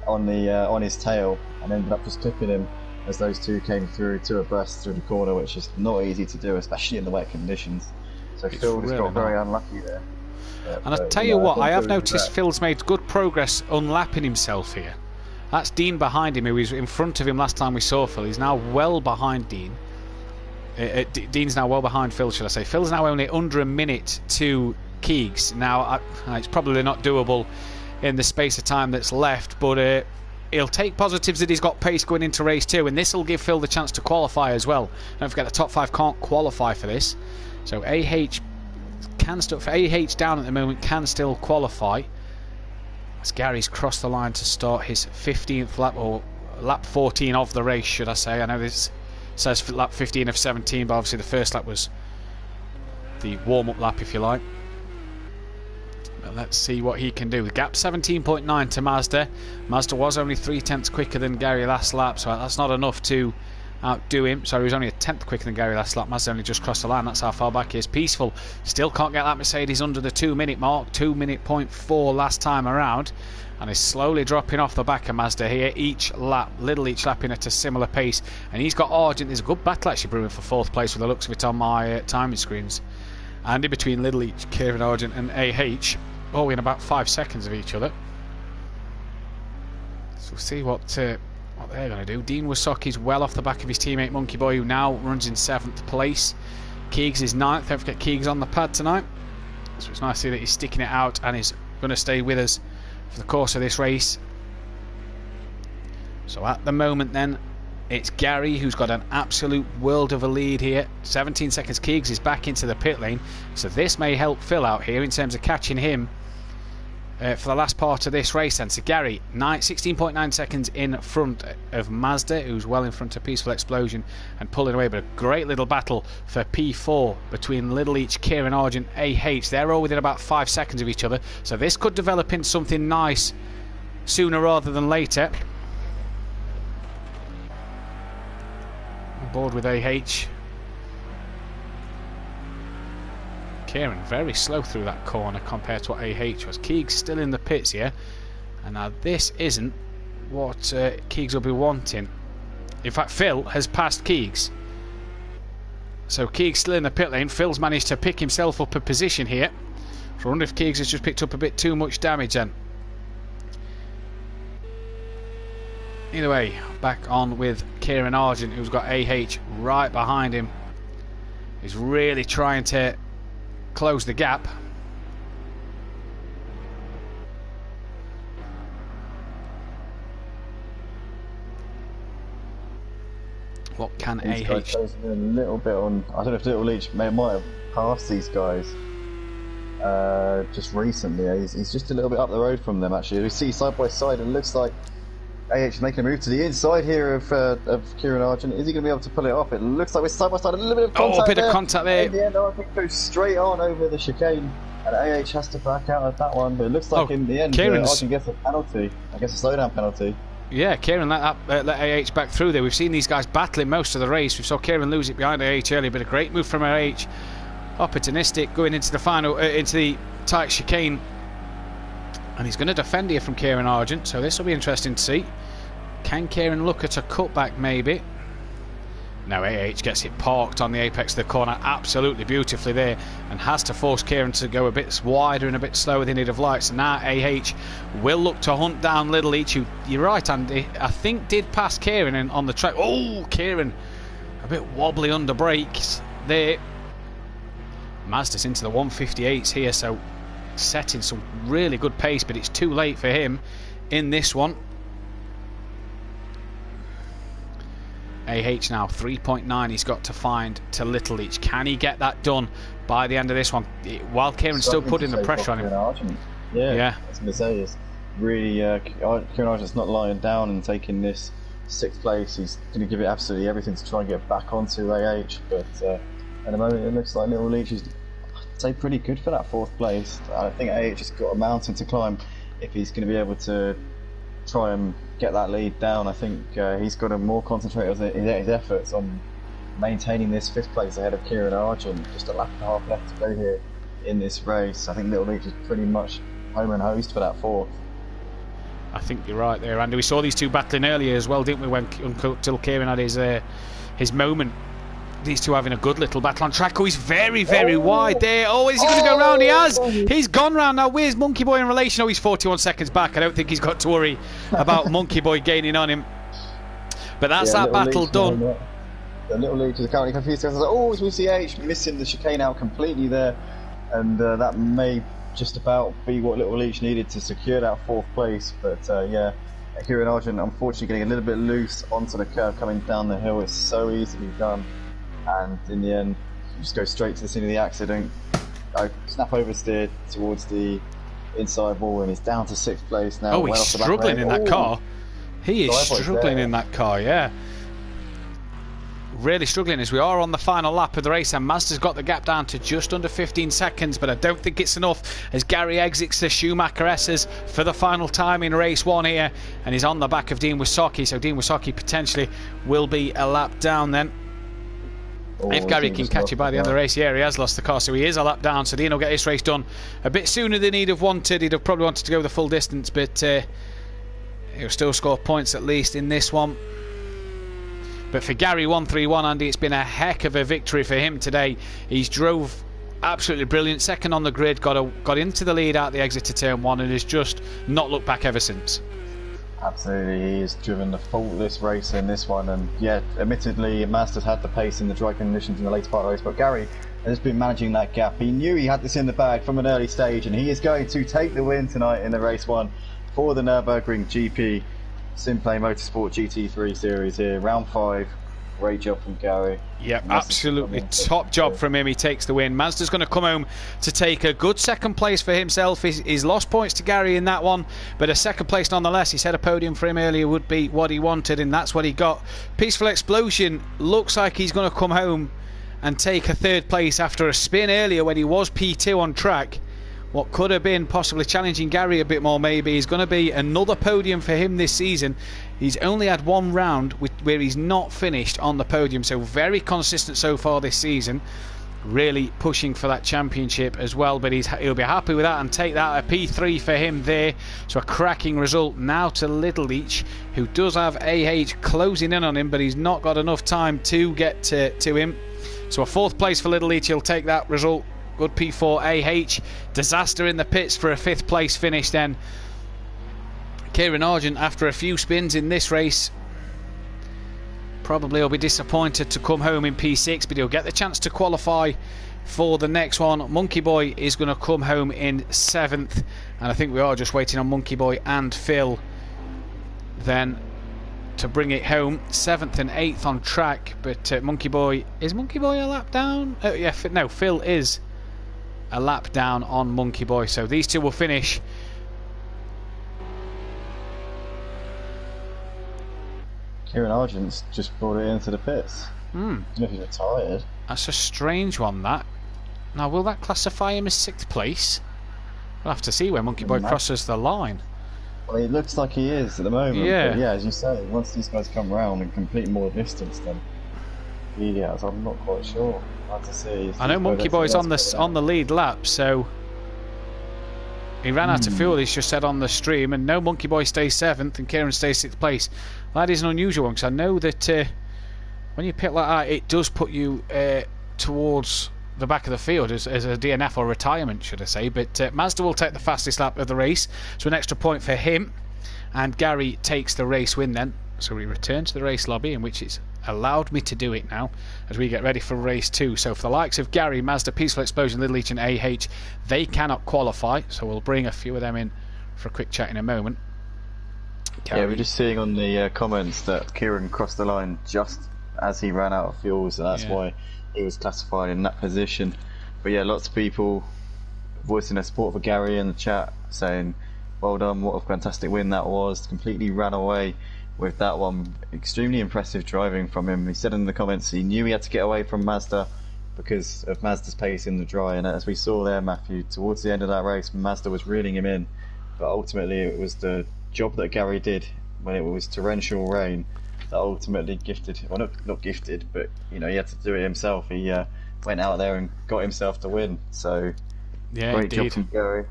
on his tail and ended up just clipping him as those two came through two abreast through the corner, which is not easy to do, especially in the wet conditions. So Phil just got very unlucky there. And I tell you what, I have noticed Phil's made good progress unlapping himself here. That's Dean behind him, who was in front of him last time we saw Phil. He's now well behind Dean. Dean's now well behind Phil, should I say. Phil's now only under a minute to Keegs. Now, it's probably not doable in the space of time that's left, but he'll take positives that he's got pace going into race 2, and this will give Phil the chance to qualify as well. Don't forget the top 5 can't qualify for this, so AH can still, for AH down at the moment, can still qualify. As Gary's crossed the line to start his 15th lap, or lap 14 of the race, should I say. I know this says lap 15 of 17, but obviously the first lap was the warm-up lap, if you like. But let's see what he can do. The gap 17.9 to Mazda. Mazda was only 0.3 quicker than Gary last lap, so that's not enough to outdo him. Sorry, he was only 1/10 quicker than Gary last lap. Mazda only just crossed the line. That's how far back he is. Peaceful still can't get that Mercedes under the 2-minute mark. 2:04 last time around, and is slowly dropping off the back of Mazda here. Each lap in at a similar pace, and he's got Argent. There's a good battle actually brewing for 4th place with the looks of it on my timing screens. And in between Little Each, Kieran Argent and AH, all in about 5 seconds of each other. So we'll see what they're going to do. Dean Wasoki's well off the back of his teammate Monkey Boy, who now runs in 7th place. Keegs is 9th. Don't forget Keegs on the pad tonight. So it's nice to see that he's sticking it out and is going to stay with us for the course of this race. So at the moment then, it's Gary who's got an absolute world of a lead here. 17 seconds. Keegs is back into the pit lane, so this may help Phil out here in terms of catching him for the last part of this race then. So Gary 16.9 seconds in front of Mazda, who's well in front of Peaceful Explosion and pulling away, but a great little battle for P4 between Little Each, Kieran Argent, AH. They're all within about 5 seconds of each other, so this could develop into something nice sooner rather than later. On board with AH. Kieran very slow through that corner compared to what AH was. Keegs still in the pits here, and now this isn't what Keegs will be wanting. In fact, Phil has passed Keegs, so Keegs still in the pit lane. Phil's managed to pick himself up a position here, so I wonder if Keegs has just picked up a bit too much damage then. Either way, back on with Kieran Argent, who's got AH right behind him. He's really trying to close the gap. What can AH? A little bit on. I don't know if Little Each might have passed these guys just recently. He's just a little bit up the road from them actually. We see side by side, and it looks like AH making a move to the inside here of Kieran Argent. Is he going to be able to pull it off? It looks like we're side by side. A little bit of contact. Oh, a bit of contact there. In the end, I think goes straight on over the chicane, and AH has to back out of that one. But it looks like in the end, Argent gets a penalty. I guess a slowdown penalty. Yeah, Kieran let AH back through there. We've seen these guys battling most of the race. We saw Kieran lose it behind AH earlier, but a great move from AH. Opportunistic going into the final, into the tight chicane. And he's going to defend here from Kieran Argent, so this will be interesting to see. Can Kieran look at a cutback maybe? No, AH gets it parked on the apex of the corner absolutely beautifully there, and has to force Kieran to go a bit wider and a bit slower than he'd have liked. So now AH will look to hunt down Little Each, who, you're right Andy, I think did pass Kieran on the track. Oh, Kieran a bit wobbly under brakes there. Mazda's into the 158s here, so setting some really good pace, but it's too late for him in this one. AH now 3.9 he's got to find to Little Each. Can he get that done by the end of this one, while Kieran's still putting the pressure on him? Yeah, I was going to say, is really Kieran Argent's not lying down and taking this 6th place. He's going to give it absolutely everything to try and get back onto AH, but at the moment it looks like Little Each is, I'd say, pretty good for that 4th place. I think AH has got a mountain to climb if he's going to be able to try and get that lead down. I think he's got to more concentrate on his efforts on maintaining this 5th place ahead of Kieran Argent. Just a lap and a half left to go here in this race. I think Little Each is pretty much home and host for that 4th. I think you're right there, Andy. We saw these two battling earlier as well, didn't we, until Kieran had his moment. These two having a good little battle on track. Oh, he's very, very wide there. Oh, is he going to go round? He has. He's gone round now. Where's Monkey Boy in relation? Oh, he's 41 seconds back. I don't think he's got to worry about Monkey Boy gaining on him. But that's that battle done. The Little Each is currently confused. Oh, we see AH missing the chicane out completely there, and that may just about be what Little Each needed to secure that 4th place. But yeah, Kieran Argent unfortunately getting a little bit loose onto the curve coming down the hill. It's so easily done, and in the end you just go straight to the scene of the accident. I snap oversteered towards the inside wall and he's down to 6th place now. Oh, he's struggling in that car. He is struggling in that car, yeah. Really struggling as we are on the final lap of the race, and Mazda's got the gap down to just under 15 seconds, but I don't think it's enough as Gary exits the Schumacher S's for the final time in race 1 here, and he's on the back of Dean Wysocki, so Dean Wysocki potentially will be a lap down then. If Gary can catch it by the end of the race, yeah, he has lost the car, so he is a lap down, so Dean will get his race done a bit sooner than he'd have wanted. He'd have probably wanted to go the full distance, but he'll still score points at least in this one. But for Gary 131, Andy, it's been a heck of a victory for him today. He's drove absolutely brilliant, second on the grid, got into the lead out the exit to turn 1, and has just not looked back ever since. Absolutely, he's driven the faultless race in this one, and yeah, admittedly Mazda's had the pace in the dry conditions in the later part of the race, but Gary has been managing that gap. He knew he had this in the bag from an early stage, and he is going to take the win tonight in the race 1 for the Nurburgring GP SimPlay Motorsport GT3 series here, round 5. Great job from Gary. Yep, absolutely top job from him. He takes the win. Mazda's going to come home to take a good second place for himself. He's lost points to Gary in that one, but a second place nonetheless. He said a podium for him earlier would be what he wanted, and that's what he got. Peaceful Explosion looks like he's going to come home and take a 3rd place after a spin earlier when he was P2 on track. What could have been possibly challenging Gary a bit more maybe is going to be another podium for him this season. He's only had 1 round where he's not finished on the podium, so very consistent so far this season. Really pushing for that championship as well, but he'll be happy with that and take that, a P3 for him there. So a cracking result now to Little Leach, who does have AH closing in on him, but he's not got enough time to get to him. So a 4th place for Little Leach. He'll take that result. Good P4 AH. Disaster in the pits for a 5th place finish then. Kieran Argent, after a few spins in this race, probably will be disappointed to come home in P6, but he'll get the chance to qualify for the next one. Monkey Boy is going to come home in 7th, and I think we are just waiting on Monkey Boy and Phil then to bring it home. 7th and 8th on track, but Monkey Boy, is Monkey Boy a lap down? Yeah, no, Phil is a lap down on Monkey Boy, so these two will finish. Kieran Argent's just brought it into the pits. I don't know if he's retired. That's a strange one, that. Now, will that classify him as 6th place? We'll have to see when Monkey Boy crosses the line. Well, it looks like he is at the moment. Yeah. But yeah, as you say, once these guys come round and complete more distance, then he has. I'm not quite sure. Hard to see. I know Monkey Boy's on the lead lap, so he ran out of fuel. He's just said on the stream, and no, Monkey Boy stays 7th and Kieran stays 6th place. That is an unusual one, because I know that when you pit like that, it does put you towards the back of the field as a DNF or retirement, should I say. But Mazda will take the fastest lap of the race, so an extra point for him, and Gary takes the race win then. So we return to the race lobby, in which it's allowed me to do it now as we get ready for race 2. So for the likes of Gary, Mazda, Peaceful Explosion, Little Leach and AH, they cannot qualify, so we'll bring a few of them in for a quick chat in a moment. Gary. Yeah, we're just seeing on the comments that Kieran crossed the line just as he ran out of fuel, so that's why he was classified in that position. But yeah, lots of people voicing their support for Gary in the chat, saying well done, what a fantastic win that was, completely ran away with that one. Extremely impressive driving from him. He said in the comments he knew he had to get away from Mazda because of Mazda's pace in the dry, and as we saw there, Matthew, towards the end of that race, Mazda was reeling him in, but ultimately it was the job that Gary did when it was torrential rain that ultimately gifted, well not gifted, but you know, he had to do it himself. He went out there and got himself the win, so yeah, great job from Gary.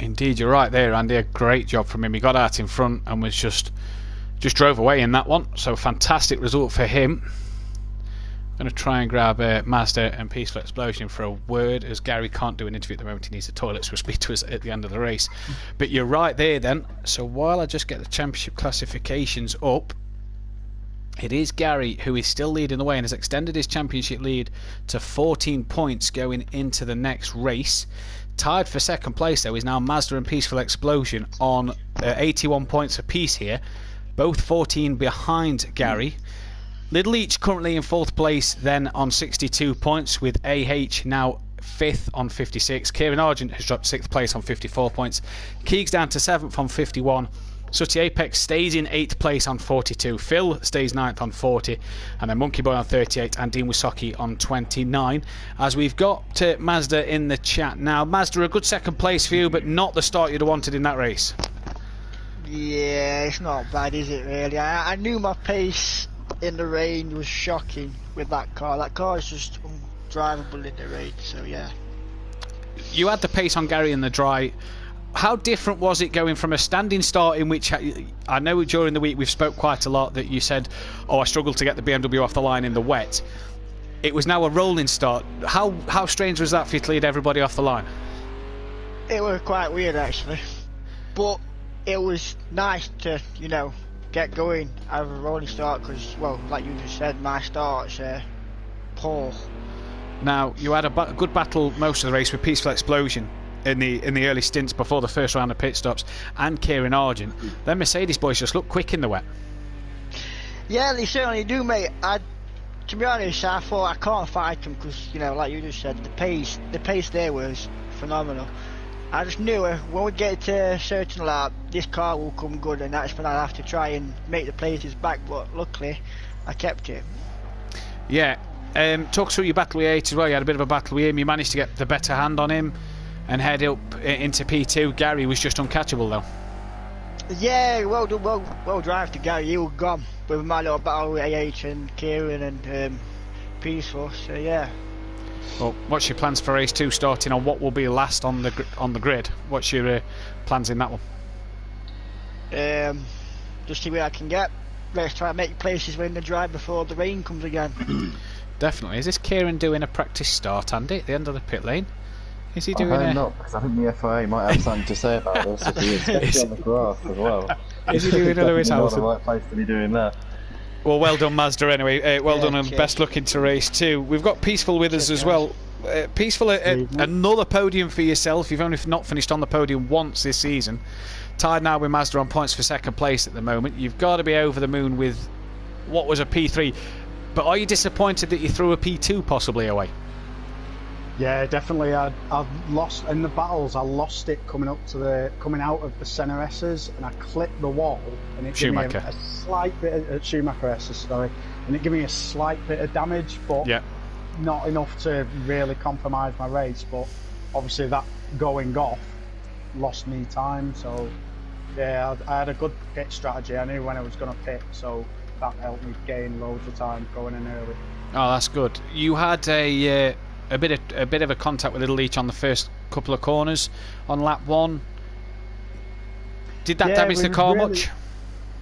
Indeed, you're right there, Andy. A great job from him. He got out in front and was just drove away in that one. So fantastic result for him. I'm going to try and grab Mazda and Peaceful Explosion for a word, as Gary can't do an interview at the moment. He needs a toilet, so he'll speak to us at the end of the race. But you're right there then. So while I just get the championship classifications up, It is Gary who is still leading the way and has extended his championship lead to 14 points going into the next race. Tied for second place though is now Mazda and Peaceful Explosion on 81 points apiece here, both 14 behind Gary. Little Each currently in fourth place then on 62 points, with AH now fifth on 56. Kieran Argent has dropped sixth place on 54 points. Keegs down to seventh on 51. Sooty Apex stays in 8th place on 42. Phil stays 9th on 40. And then Monkey Boy on 38 and Dean Wisocki on 29. As we've got Mazda in the chat now. Mazda, a good second place for you, but not the start you'd have wanted in that race. Yeah, it's not bad, is it really? I knew my pace in the rain was shocking with that car. That car is just undrivable in the rain, so yeah. You had the pace on Gary in the dry. How different was it going from a standing start, in which I know during the week we've spoke quite a lot that you said, oh, I struggled to get the BMW off the line in the wet. It was now a rolling start. How strange was that for you to lead everybody off the line? It was quite weird actually, but it was nice to, you know, get going out of a rolling start because, well, like you just said, my start's poor. Now, you had a good battle most of the race with Peaceful Explosion in the early stints before the first round of pit stops, and Kieran Argent. Then Mercedes boys just look quick in the wet. Yeah, they certainly do, mate. To be honest, I thought I can't fight them because, you know, like you just said, the pace there was phenomenal. I just knew when we get to a certain lap, this car will come good, and that's when I'll have to try and make the places back. But luckily, I kept it. Yeah. Talk through your battle with H as well. You had a bit of a battle with him. You managed to get the better hand on him and head up into P2. Gary was just uncatchable though. Yeah, well done, well drive to Gary. He was gone with my little battle with AH and Kieran and Peaceful. So yeah. Well, what's your plans for race 2, starting on what will be last on the grid? What's your plans in that one? Just see where I can get. Let's try and make places when the drive before the rain comes again. Definitely. Is this Kieran doing a practice start, Andy, at the end of the pit lane? Is he doing I hope not, because I think the FIA might have something to say about this if he is, especially on the grass as well. Is he doing a Lewis Hamilton? Not the right place to be doing that. Well, well done, Mazda, anyway. Well done, and best luck into race 2. We've got Peaceful with us as well. Peaceful, another podium for yourself. You've only not finished on the podium once this season. Tied now with Mazda on points for second place at the moment. You've got to be over the moon with what was a P3. But are you disappointed that you threw a P2 possibly away? Yeah, definitely. I've lost in the battles. I lost it coming out of the centre S's, and I clipped the wall, and it gave me a slight bit of Schumacher S's, sorry, and it gave me a slight bit of damage, but not enough to really compromise my race. But obviously, that going off lost me time. So yeah, I had a good pit strategy. I knew when I was going to pit, so that helped me gain loads of time going in early. Oh, that's good. You had a bit of a contact with Little Leach on the first couple of corners on lap 1. Did that damage the car much?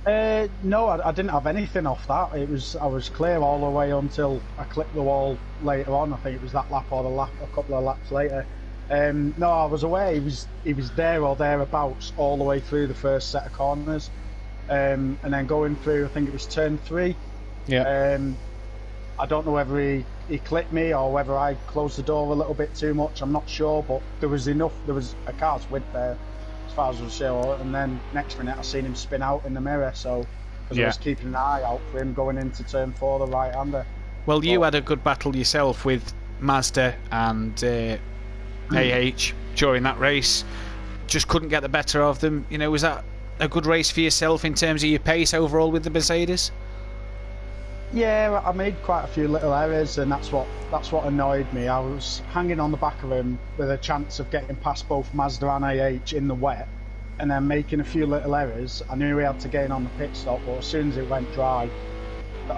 No, I didn't have anything off that. I was clear all the way until I clipped the wall later on. I think it was that lap or a couple of laps later. No, I was aware he was there or thereabouts all the way through the first set of corners, and then going through, I think it was turn 3. Yeah. I don't know whether he clipped me or whether I closed the door a little bit too much. I'm not sure, but there was a car's width there as far as I was sure. And then next minute I seen him spin out in the mirror, so because I was keeping an eye out for him going into turn 4, the right-hander. Well, you had a good battle yourself with Mazda and AH during that race. Just couldn't get the better of them. You know, was that a good race for yourself in terms of your pace overall with the Mercedes? Yeah, I made quite a few little errors, and that's what annoyed me. I was hanging on the back of him with a chance of getting past both Mazda and AH in the wet, and then making a few little errors. I knew we had to gain on the pit stop, but as soon as it went dry,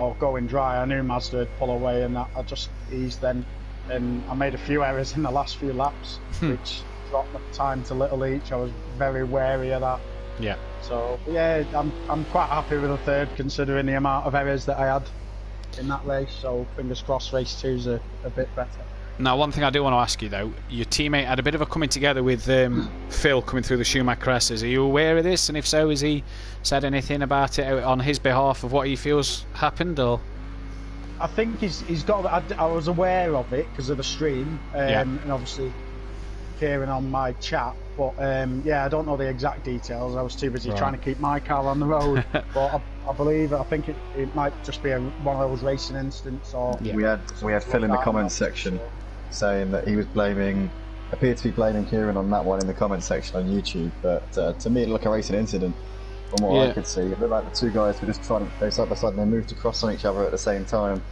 or going dry, I knew Mazda would pull away, and I just eased then. And I made a few errors in the last few laps, which dropped the time to Little Each. I was very wary of that. Yeah. So yeah, I'm quite happy with the third, considering the amount of errors that I had in that race. So fingers crossed, race 2's a bit better. Now, one thing I do want to ask you, though, your teammate had a bit of a coming together with Phil coming through the Schumacher S's. Are you aware of this? And if so, has he said anything about it on his behalf of what he feels happened? Or I think he's got. I was aware of it because of the stream, and obviously Kieran on my chat. But yeah, I don't know the exact details. I was too busy trying to keep my car on the road. But I think it might just be one of those racing incidents. Or we had Phil in the comments section saying that he was appeared to be blaming Kieran on that one in the comments section on YouTube. But to me, it looked like a racing incident from what I could see. It looked like the two guys were just trying to go side by side and they moved across on each other at the same time,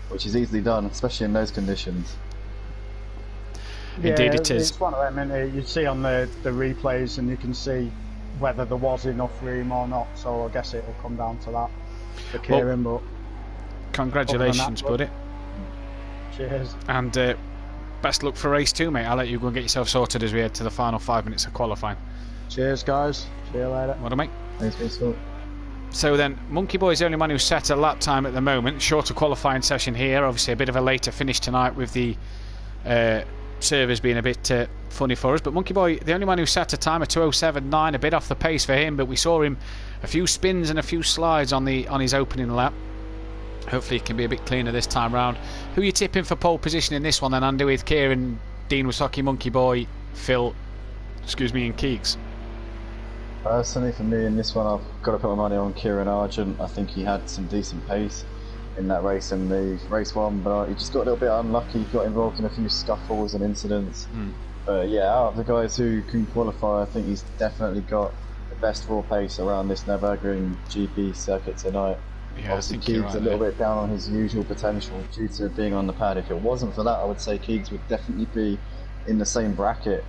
which is easily done, especially in those conditions. Indeed it is. It's one of them, and you see on the replays and you can see whether there was enough room or not, so I guess it will come down to that for Kieran. But congratulations, buddy. Cheers. And best luck for race 2, mate. I'll let you go and get yourself sorted as we head to the final 5 minutes of qualifying. Cheers, guys. See you later. What a mate. Thanks, So then, Monkey Boy's the only man who's set a lap time at the moment. Shorter qualifying session here. Obviously a bit of a later finish tonight with the servers being a bit funny for us. But Monkey Boy, the only man who set a time of 2:07.9, a bit off the pace for him. But we saw him a few spins and a few slides on his opening lap. Hopefully it can be a bit cleaner this time round. Who are you tipping for pole position in this one then, Andy, with Kieran, Dean Wysocki, Monkey Boy, Phil, and Keegs? Personally, for me in this one, I've got to put my money on Kieran Argent. I think he had some decent pace in that race in the race one, but he just got a little bit unlucky. He got involved in a few scuffles and incidents. But yeah, out of the guys who can qualify, I think he's definitely got the best raw pace around this Nurburgring GP circuit tonight. Yeah, obviously Keegs a little bit down on his usual potential due to being on the pad. If it wasn't for that, I would say Keegs would definitely be in the same bracket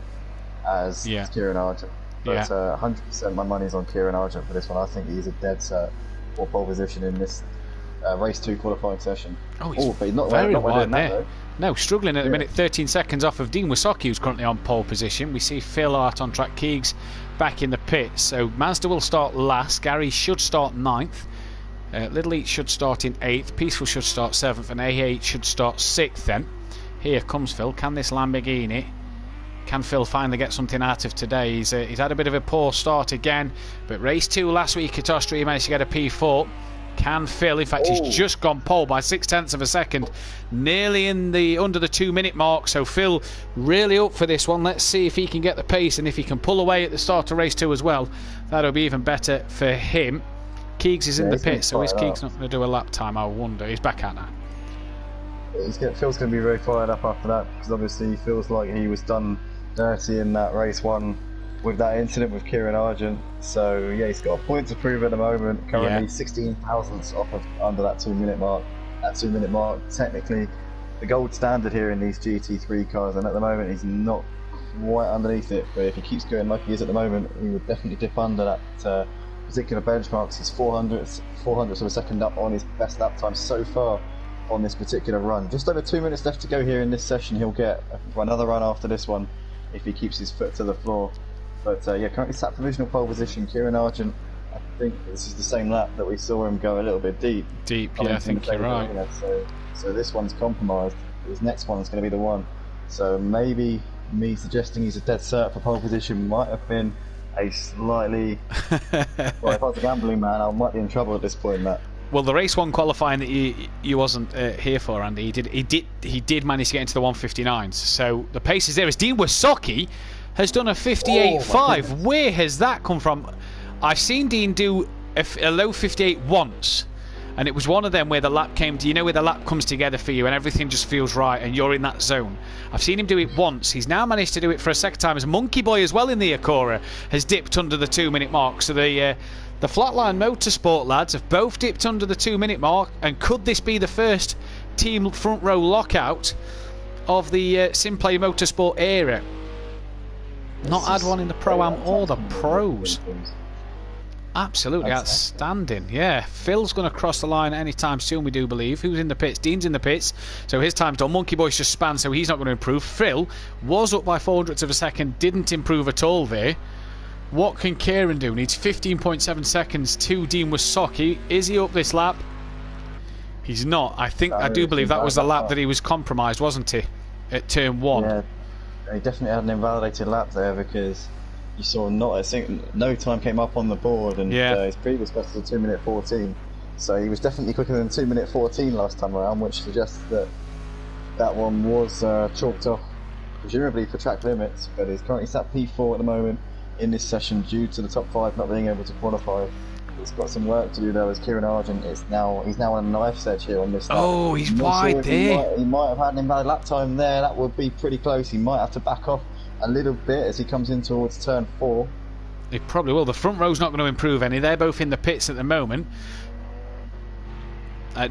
as Kieran Argent. But 100% my money's on Kieran Argent for this one. I think he's a dead set for pole position in this race 2 qualifying session. But he's not very wide there. No, struggling at the minute, 13 seconds off of Dean Wysocki, who's currently on pole position. We see Phil Hart on track, Keegs back in the pits. So Mazda will start last, Gary should start 9th. Little Eat should start in 8th, Peaceful should start 7th, and A8 should start 6th then. Here comes Phil. Can this Lamborghini, can Phil finally get something out of today? He's had a bit of a poor start again, but race 2 last week at Austria he managed to get a P4. Can Phil, in fact he's just gone pole by 0.6 of a second, nearly under the 2 minute mark, so Phil really up for this one. Let's see if he can get the pace, and if he can pull away at the start of race 2 as well, that'll be even better for him. Keegs is in the pit, so is Keegs not going to do a lap time? I wonder. He's back out now. Phil's going to be very fired up after that, because obviously he feels like he was done dirty in that race 1 with that incident with Kieran Argent. So yeah, he's got a point to prove at the moment. Currently 16 thousandths off of under that 2 minute mark. That 2 minute mark, technically the gold standard here in these GT3 cars, and at the moment he's not quite underneath it. But if he keeps going like he is at the moment, he would definitely dip under that particular benchmarks. He's 400ths of a second up on his best lap time so far on this particular run. Just over 2 minutes left to go here in this session. He'll get another run after this one if he keeps his foot to the floor. But yeah, currently sat provisional pole position. Kieran Argent, I think this is the same lap that we saw him go a little bit deep. Yeah, I think you're right. So this one's compromised. His next one's going to be the one. So maybe me suggesting he's a dead cert for pole position might have been a slightly... well, if I was a gambling man, I might be in trouble at this point, Matt. Well, the race 1 qualifying that you wasn't here for, Andy, he did manage to get into the 159s. So the pace is there. As Dean Wysocki has done a 58.5. Where has that come from? I've seen Dean do a low 58 once, and it was one of them where the lap came to, where the lap comes together for you and everything just feels right and you're in that zone. I've seen him do it once. He's now managed to do it for a second time, as Monkey Boy as well in the Acura has dipped under the 2 minute mark. So the Flatline Motorsport lads have both dipped under the 2 minute mark, and could this be the first team front row lockout of the SimPlay Motorsport era? Not had one in the Pro-Am or the Pros. Absolutely outstanding. Yeah, Phil's going to cross the line anytime soon, we do believe. Who's in the pits? Dean's in the pits, so his time's done. Monkey Boy's just spanned, so he's not going to improve. Phil was up by 400ths of a second, didn't improve at all there. What can Kieran do? Needs 15.7 seconds to Dean Wysocki. Is he up this lap? He's not. I do believe that was the lap that he was compromised, wasn't he? at turn 1. Yeah, he definitely had an invalidated lap there because you saw no time came up on the board, and his previous best was 2:14. So he was definitely quicker than 2:14 last time around, which suggests that one was chalked off, presumably for track limits. But he's currently sat P4 at the moment in this session due to the top 5 not being able to qualify. He's got some work to do though, as Kieran Argent he's now on a knife edge here on this lap. Oh, he's wide there. He might have had an invalid lap time there. That would be pretty close. He might have to back off a little bit as he comes in towards turn 4. He probably will. The front row's not going to improve any. They're both in the pits at the moment.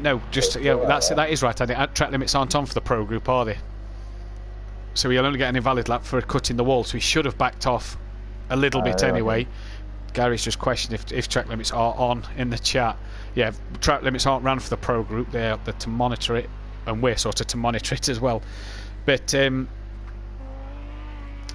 No, just that is right. Track limits aren't on for the Pro Group, are they? So he'll only get an invalid lap for cutting the wall. So he should have backed off a little bit anyway. Okay. Gary's just questioned if track limits are on in the chat. Yeah, track limits aren't ran for the Pro Group. They're to monitor it, and we're sort of to monitor it as well. But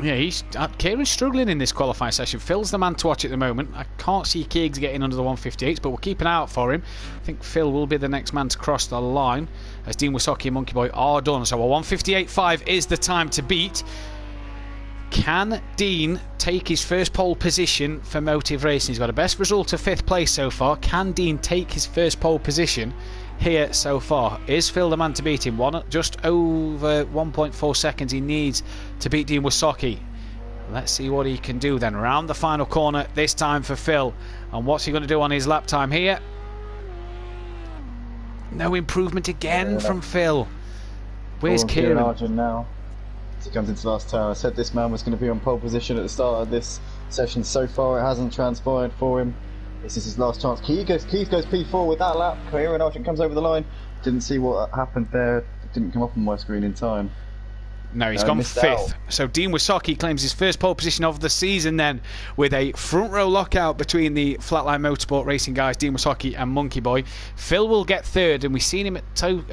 Kieran's struggling in this qualifying session. Phil's the man to watch at the moment. I can't see Kiegs getting under the 158s, but we'll keep an eye out for him. I think Phil will be the next man to cross the line, as Dean Wysocki and Monkey Boy are done. So a 158.5 is the time to beat. Can Dean take his first pole position for Motive Racing? He's got a best result of 5th place so far. Can Dean take his first pole position here so far? Is Phil the man to beat him? Just over 1.4 seconds he needs to beat Dean Wysocki. Let's see what he can do then. Round the final corner this time for Phil. And what's he going to do on his lap time here? No improvement again from Phil. Where's Kieran? Now, as he comes into the last turn. I said this man was going to be on pole position at the start of this session. So far it hasn't transpired for him. This is his last chance. Keith goes P4 with that lap. Kieran Argent comes over the line. Didn't see what happened there. It didn't come up on my screen in time. No, he's gone 5th. So Dean Wysocki claims his first pole position of the season then, with a front row lockout between the Flatline Motorsport Racing guys, Dean Wysocki and Monkey Boy. Phil will get 3rd, and we've seen him a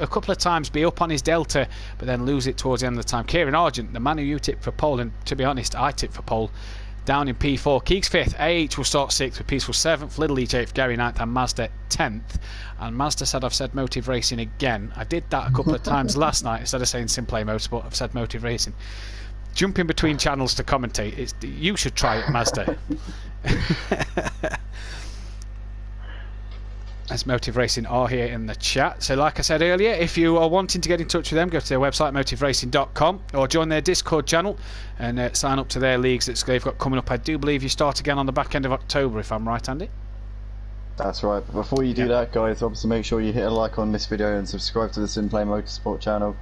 couple of times be up on his delta, but then lose it towards the end of the time. Kieran Argent, the man who you tipped for pole, and to be honest, I tipped for pole, down in P4. Keeks 5th, AH will start 6th with Peaceful 7th, Little Leach 8th, Gary 9th, and Mazda 10th. And Mazda said I've said Motive Racing again. I did that a couple of times last night. Instead of saying SimPlay Motorsport, I've said Motive Racing. Jumping between channels to commentate, you should try it, Mazda. As Motive Racing are here in the chat. So like I said earlier, if you are wanting to get in touch with them, go to their website motiveracing.com, or join their Discord channel and sign up to their leagues that they've got coming up. I do believe you start again on the back end of October, if I'm right, Andy. That's right. But before you do that, guys, obviously make sure you hit a like on this video and subscribe to the SimPlay Motorsport channel.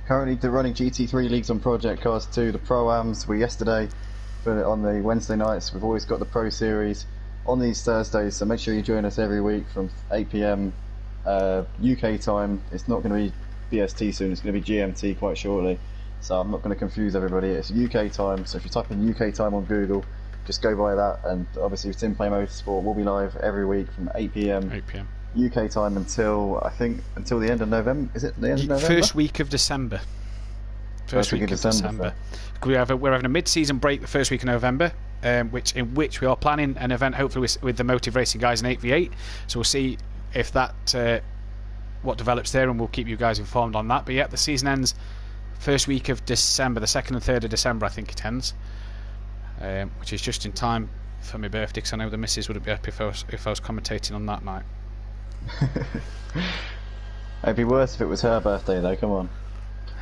Currently they're running GT3 leagues on Project Cars 2, the Pro-Ams were yesterday, but on the Wednesday nights we've always got the Pro Series on these Thursdays, so make sure you join us every week from 8 PM UK time. It's not going to be BST soon, it's going to be GMT quite shortly, so I'm not going to confuse everybody. It's UK time, so if you type in UK time on Google, just go by that. And obviously SimPlay Motorsport will be live every week from 8 PM UK time until the end of November. Is it the end of November? First week of December. First week of December. We're having a mid-season break the first week of November, in which we are planning an event hopefully with the Motive Racing guys in 8v8. So we'll see if that what develops there, and we'll keep you guys informed on that. But yeah, the season ends first week of December, the 2nd and 3rd of December I think it ends, which is just in time for my birthday, because I know the missus wouldn't be happy if I was commentating on that night. It'd be worse if it was her birthday though, come on.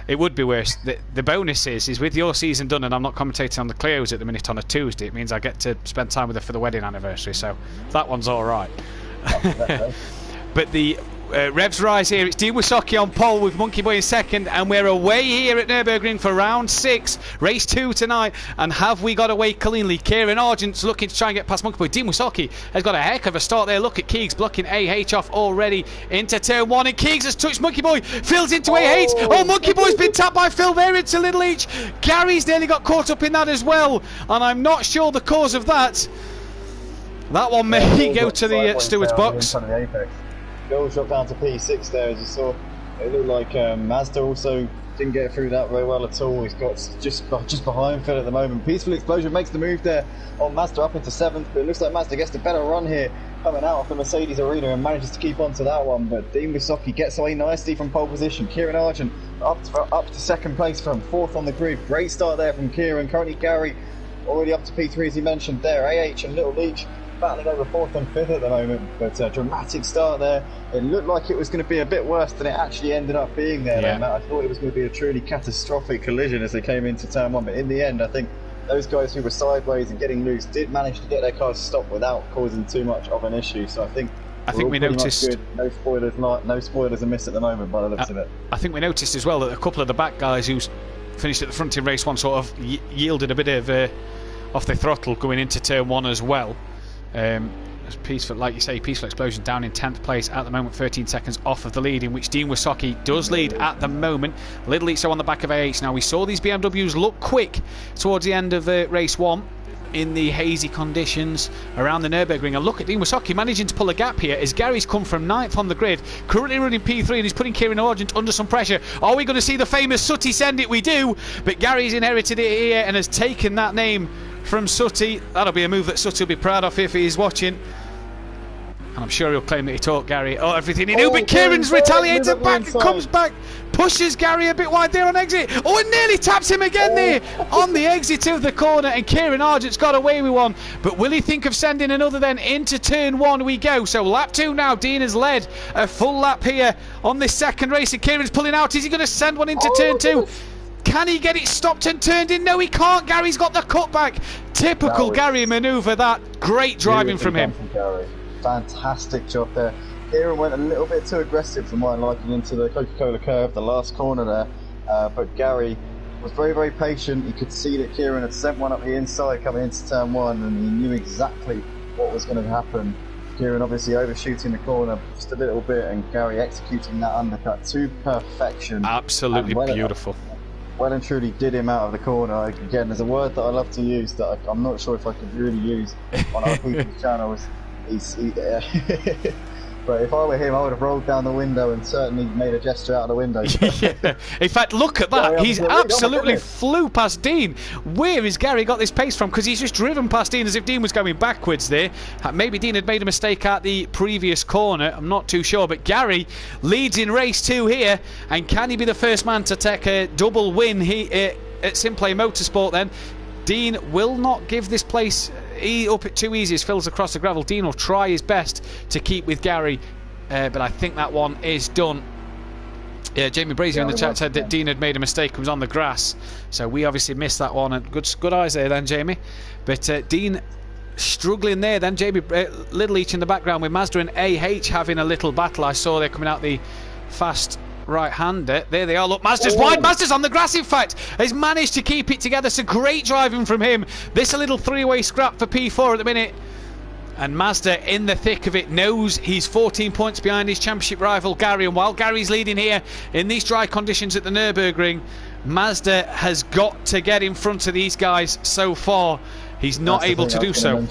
It would be worse. The bonus is with your season done and I'm not commentating on the Clios at the minute on a Tuesday, it means I get to spend time with her for the wedding anniversary, so that one's alright. But the revs rise here. It's Dean Wysocki on pole with Monkey Boy in 2nd, and we're away here at Nurburgring for round 6, race 2 tonight. And have we got away cleanly? Kieran Argent's looking to try and get past Monkey Boy. Dean Wysocki has got a heck of a start there. Look at Keegs blocking AH off already into turn 1, and Keegs has touched Monkey Boy. Phil's into AH. Oh, Monkey Boy's been tapped by Phil there into Little H. Gary's nearly got caught up in that as well, and I'm not sure the cause of that. That one may go to the steward's box. Phil dropped down to P6 there, as you saw. It looked like Mazda also didn't get through that very well at all. He's got just behind Phil at the moment. Peaceful Explosion makes the move there on Mazda up into 7th, but it looks like Mazda gets the better run here coming out of the Mercedes arena and manages to keep on to that one. But Dean Wysocki gets away nicely from pole position. Kieran Argent up to 2nd place from 4th on the grid. Great start there from Kieran. Currently Gary already up to P3 as he mentioned there. AH and Little Leach battling over 4th and 5th at the moment, but a dramatic start there. It looked like it was going to be a bit worse than it actually ended up being there. Yeah. Matt, I thought it was going to be a truly catastrophic collision as they came into turn 1, but in the end I think those guys who were sideways and getting loose did manage to get their cars stopped without causing too much of an issue. So I think we noticed no spoilers amiss at the moment by the looks of it. I think we noticed as well that a couple of the back guys who finished at the front in race 1 sort of yielded a bit of off the throttle going into turn 1 as well. Peaceful, like you say, Peaceful Explosion down in 10th place at the moment, 13 seconds off of the lead, in which Dean Wysocki does lead at the moment. Little Each on the back of AH. Now we saw these BMWs look quick towards the end of race 1 in the hazy conditions around the Nurburgring, and look at Dean Wysocki managing to pull a gap here as Gary's come from 9th on the grid, currently running P3, and he's putting Kieran Argent under some pressure. Are we going to see the famous Sooty send it? We do, but Gary's inherited it here and has taken that name from Sooty. That'll be a move that Sooty will be proud of if he's watching. And I'm sure he'll claim that he taught Gary everything he knew, but Kieran's retaliated back, comes back, pushes Gary a bit wide there on exit. Oh, and nearly taps him again there on the exit of the corner, and Kieran Argent's got away with one. But will he think of sending another then? Into turn 1 we go. So lap 2 now. Dean has led a full lap here on this second race, and Kieran's pulling out. Is he going to send one into turn 2? Can he get it stopped and turned in? No, he can't. Gary's got the cutback. Typical Gary manoeuvre, that. Great driving from him. Fantastic job there. Kieran went a little bit too aggressive for my liking into the Coca-Cola curve, the last corner there, but Gary was very, very patient. He could see that Kieran had sent one up the inside coming into turn 1, and he knew exactly what was going to happen. Kieran obviously overshooting the corner just a little bit, and Gary executing that undercut to perfection. Absolutely beautiful. Well and truly did him out of the corner. Again, there's a word that I love to use that I'm not sure if I could really use on other people's channels. But if I were him, I would have rolled down the window and certainly made a gesture out of the window. Yeah. In fact, look at that. He's absolutely flew past Dean. Where has Gary got this pace from? Because he's just driven past Dean as if Dean was going backwards there. Maybe Dean had made a mistake at the previous corner. I'm not too sure. But Gary leads in race 2 here. And can he be the first man to take a double win at SimPlay Motorsport then? Dean will not give this place up it too easy as Phil's across the gravel. Dean will try his best to keep with Gary, but I think that one is done. Jamie Brazier in the chat said that Dean had made a mistake and was on the grass, so we obviously missed that one. And good eyes there then, Jamie. But Dean struggling there then. Jamie Little Each in the background with Mazda and AH having a little battle. I saw they're coming out the fast right-hander. There they are. Look, Mazda's wide. Mazda's on the grass, in fact. Has managed to keep it together. So great driving from him. This a little three-way scrap for P4 at the minute. And Mazda in the thick of it knows he's 14 points behind his championship rival Gary. And while Gary's leading here in these dry conditions at the Nürburgring, Mazda has got to get in front of these guys so far. He's not able to do so.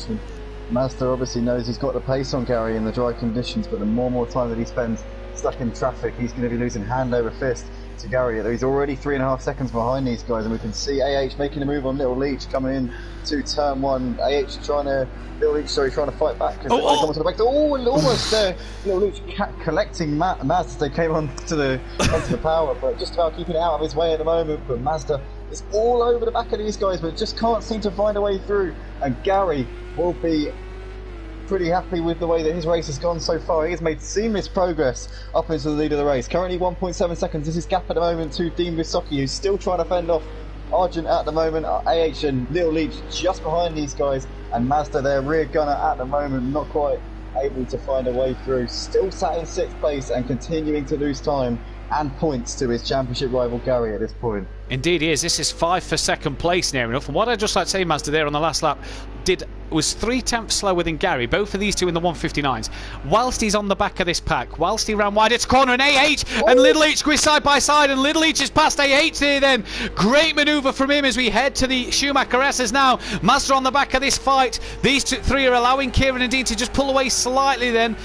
Mazda obviously knows he's got the pace on Gary in the dry conditions, but the more time that he spends stuck in traffic, he's going to be losing hand over fist to Gary. He's already 3.5 seconds behind these guys, and we can see AH making a move on Little Leach coming in to turn 1. trying to fight back. And almost there. Little Leach collecting Mazda as they came onto the power, but just about keeping it out of his way at the moment. But Mazda is all over the back of these guys, but just can't seem to find a way through. And Gary will be pretty happy with the way that his race has gone so far. He has made seamless progress up into the lead of the race. Currently 1.7 seconds is his gap at the moment to Dean Wysocki, who's still trying to fend off Argent at the moment. AH and Little Leach just behind these guys, and Mazda, their rear gunner at the moment, not quite able to find a way through. Still sat in 6th place and continuing to lose time and points to his championship rival Gary at this point. Indeed he is. This is 5 for 2nd place near enough. And what I'd just like to say, Mazda, there on the last lap was 3/10 slower than Gary, both of these two in the 159s, whilst he's on the back of this pack, whilst he ran wide. It's corner, and AH and Little H go side by side, and Little H has passed AH there then. Great manoeuvre from him as we head to the Schumacher S's now. Mazda on the back of this fight. These three are allowing Kieran and Dean to just pull away slightly then.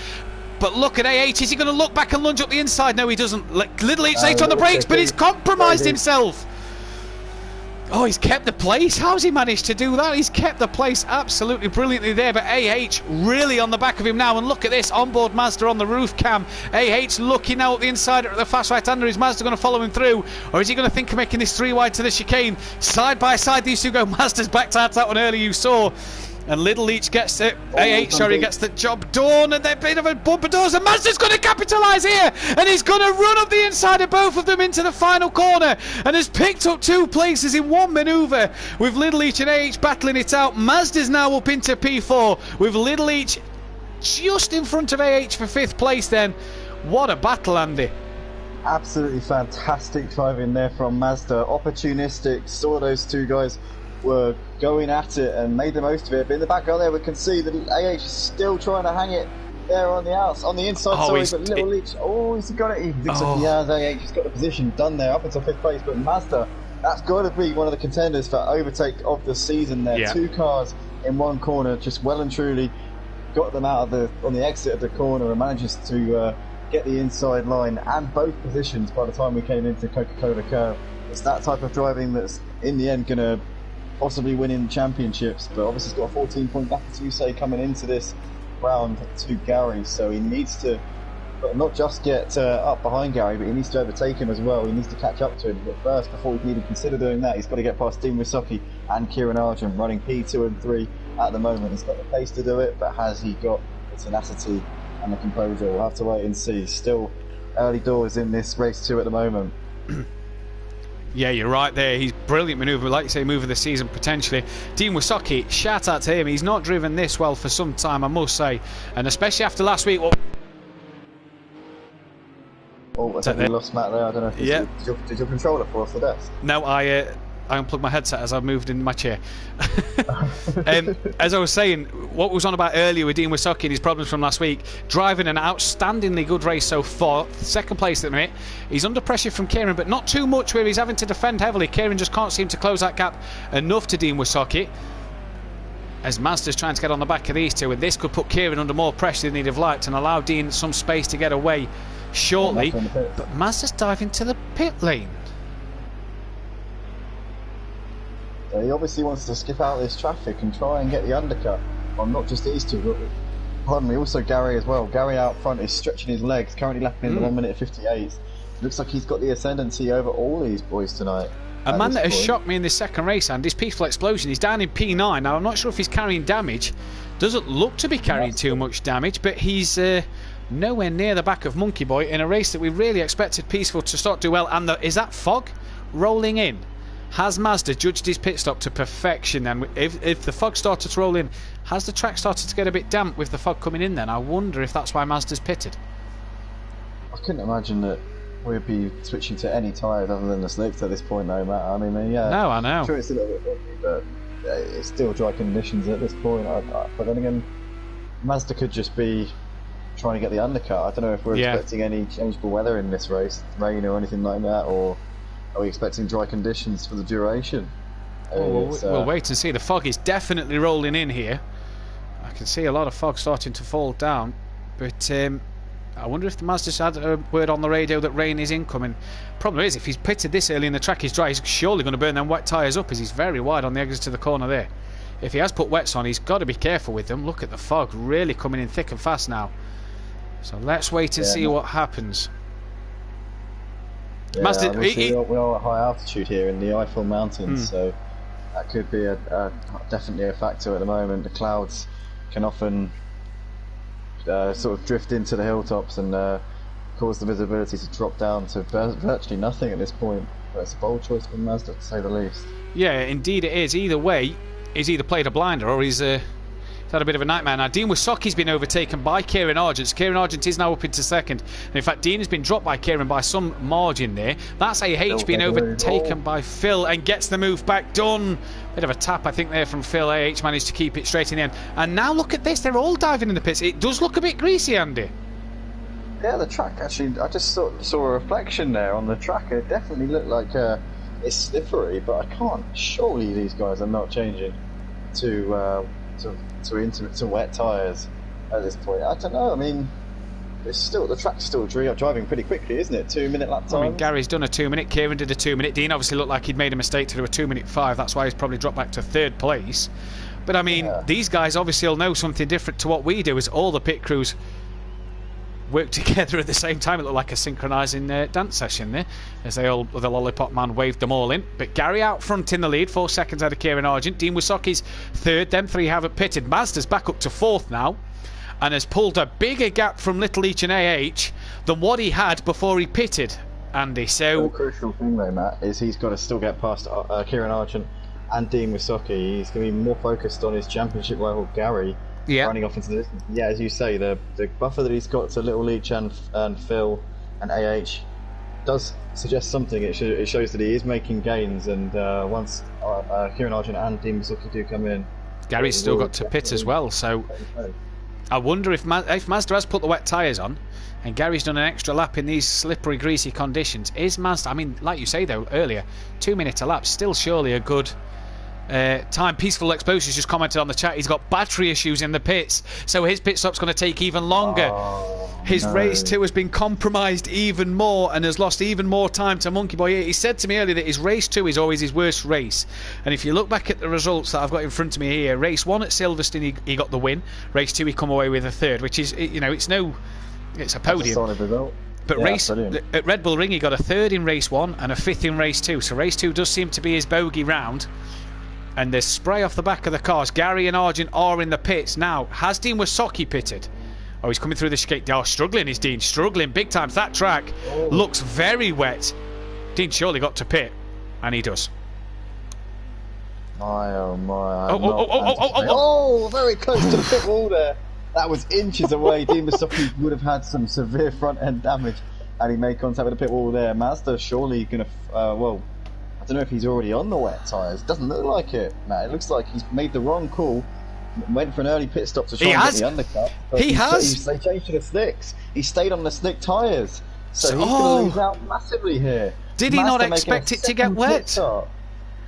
But look at AH. Is he going to look back and lunge up the inside? No, he doesn't. Little H late on the brakes, but he's compromised himself. Oh, he's kept the place. How's he managed to do that? He's kept the place absolutely brilliantly there. But AH really on the back of him now. And look at this. Onboard Mazda on the roof cam. AH looking now at the inside at the fast right-hander. Is Mazda going to follow him through? Or is he going to think of making this 3 wide to the chicane? Side by side, these two go. Mazda's backed out that one earlier, you saw. And Little Leach gets it. Gets the job done, and they're a bit of a bumper doors. And Mazda's going to capitalise here, and he's going to run up the inside of both of them into the final corner, and has picked up 2 places in one manoeuvre. With Little Leach and AH battling it out, Mazda's now up into P4 with Little Leach just in front of AH for 5th place. Then, what a battle, Andy! Absolutely fantastic driving there from Mazda. Opportunistic. Saw those 2 guys were going at it and made the most of it. But in the background there we can see that AH is still trying to hang it there on the inside. But Little Leach, he's got it. He looks like he has. AH has got the position done there up until 5th place. But Mazda, that's got to be one of the contenders for overtake of the season there. 2 cars in one corner, just well and truly got them out of on the exit of the corner, and manages to get the inside line and both positions by the time we came into Coca-Cola Curve. It's that type of driving that's in the end going to possibly winning championships, but obviously he's got a 14-point gap, as you say, coming into this round to Gary, so he needs to not just get up behind Gary, but he needs to overtake him as well. He needs to catch up to him, but first, before he can even consider doing that, he's got to get past Dean Wysocki and Kieran Arjun running P2 and 3 at the moment. He's got the pace to do it, but has he got the tenacity and the composure? We'll have to wait and see. Still early doors in this race 2 at the moment. Yeah, you're right there. He's brilliant manoeuvre, like you say, move of the season potentially. Dean Wysocki, shout out to him. He's not driven this well for some time, I must say, and especially after last week. I think we lost Matt there. I don't know if did your controller fall off the desk? No, I unplugged my headset as I moved in my chair. As I was saying, what was on about earlier with Dean Wysocki and his problems from last week, driving an outstandingly good race so far, 2nd place at the minute. He's under pressure from Kieran, but not too much where he's having to defend heavily. Kieran just can't seem to close that gap enough to Dean Wysocki, as Mazda's trying to get on the back of these 2, and this could put Kieran under more pressure than he'd have liked and allow Dean some space to get away shortly. But Mazda's diving to the pit lane. He obviously wants to skip out this traffic and try and get the undercut on not just these 2, but pardon me, also Gary as well. Gary out front is stretching his legs, currently lapping in the 1 minute 58. Looks like he's got the ascendancy over all these boys tonight. A man that has shocked me in this 2nd race, and his Peaceful Explosion, he's down in P9. Now I'm not sure if he's carrying damage. Doesn't look to be carrying too much damage, but he's nowhere near the back of Monkey Boy in a race that we really expected Peaceful to start to do well. And is that fog rolling in? Has Mazda judged his pit stop to perfection then? If the fog started to roll in, has the track started to get a bit damp with the fog coming in then? I wonder if that's why Mazda's pitted. I couldn't imagine that we'd be switching to any tyres other than the slicks at this point though, Matt. I mean, yeah. No, I know. I'm sure it's a little bit foggy, but it's still dry conditions at this point. But then again, Mazda could just be trying to get the undercut. I don't know if we're expecting any changeable weather in this race, rain or anything like that, or are we expecting dry conditions for the duration? We'll wait and see. The fog is definitely rolling in here. I can see a lot of fog starting to fall down, but I wonder if the Mazda's had a word on the radio that rain is incoming. Problem is, if he's pitted this early and the track is dry, he's surely going to burn them wet tyres up, as he's very wide on the exit to the corner there. If he has put wets on, he's got to be careful with them. Look at the fog really coming in thick and fast now. So let's wait and see what happens. Yeah, Mazda, we are at high altitude here in the Eiffel Mountains, so that could be definitely a factor at the moment. The clouds can often sort of drift into the hilltops and cause the visibility to drop down to virtually nothing at this point. But it's a bold choice from Mazda, to say the least. Yeah, indeed it is. Either way, he's either played a blinder or he's had a bit of a nightmare. Now, Dean Wysocki's been overtaken by Kieran Arjun. So Kieran Arjun is now up into 2nd. And in fact, Dean has been dropped by Kieran by some margin there. That's AH being overtaken by Phil and gets the move back done. Bit of a tap, I think, there from Phil. AH managed to keep it straight in the end. And now look at this. They're all diving in the pits. It does look a bit greasy, Andy. Yeah, the track, actually, I just saw a reflection there on the track. It definitely looked like it's slippery, but I can't. Surely these guys are not changing to wet tyres at this point. I don't know. I mean, it's still, the track's still driving pretty quickly, isn't it? 2 minute lap time. I mean, Gary's done a 2 minute, Kieran did a 2 minute. Dean obviously looked like he'd made a mistake to do a 2:05. That's why he's probably dropped back to 3rd place. But I mean, these guys obviously will know something different to what we do, as all the pit crews work together at the same time. It looked like a synchronising dance session there, as the lollipop man waved them all in. But Gary out front in the lead, 4 seconds out of Kieran Argent. Dean Wisoki's 3rd, them 3 haven't pitted. Mazda's back up to 4th now, and has pulled a bigger gap from Little Leach and AH than what he had before he pitted, Andy. So the crucial thing though, Matt, is he's got to still get past Kieran Argent and Dean Wisoki. He's going to be more focused on his championship rival Gary, running off into the distance. Yeah, as you say, the buffer that he's got to Little Leach and Phil and AH does suggest something. It shows that he is making gains, and once Kieran Argent and Dean Wisoki do come in, Gary's still got to pit as well. So I wonder if Mazda has put the wet tyres on and Gary's done an extra lap in these slippery, greasy conditions. Is Mazda, I mean, like you say though earlier, 2 minutes a lap, still surely a good time. Peaceful Exposures just commented on the chat, he's got battery issues in the pits, so his pit stop's going to take even longer. His race 2 has been compromised even more and has lost even more time to Monkey Boy here. He said to me earlier that his race 2 is always his worst race, and if you look back at the results that I've got in front of me here, race 1 at Silverstone he got the win, race 2 he come away with a 3rd, which is, you know, it's a podium. That's a solid result. But at Red Bull Ring he got a 3rd in race 1 and a 5th in race 2, so race 2 does seem to be his bogey round. And there's spray off the back of the cars. Gary and Argent are in the pits now. Has Dean Wisoki pitted? Oh, he's coming through the chicane. Oh, struggling is Dean, struggling big time. That track looks very wet. Dean surely got to pit, and he does. Oh my! Oh! Very close to the pit wall there. That was inches away. Dean Wisoki would have had some severe front end damage, and he made contact with the pit wall there. Mazda surely going to, I don't know if he's already on the wet tyres. It doesn't look like it, Matt. It looks like he's made the wrong call. Went for an early pit stop to try and get the undercut. He has. They changed to the slicks. He stayed on the slick tyres. So he's going to lose out massively here. Did he not expect it to get wet?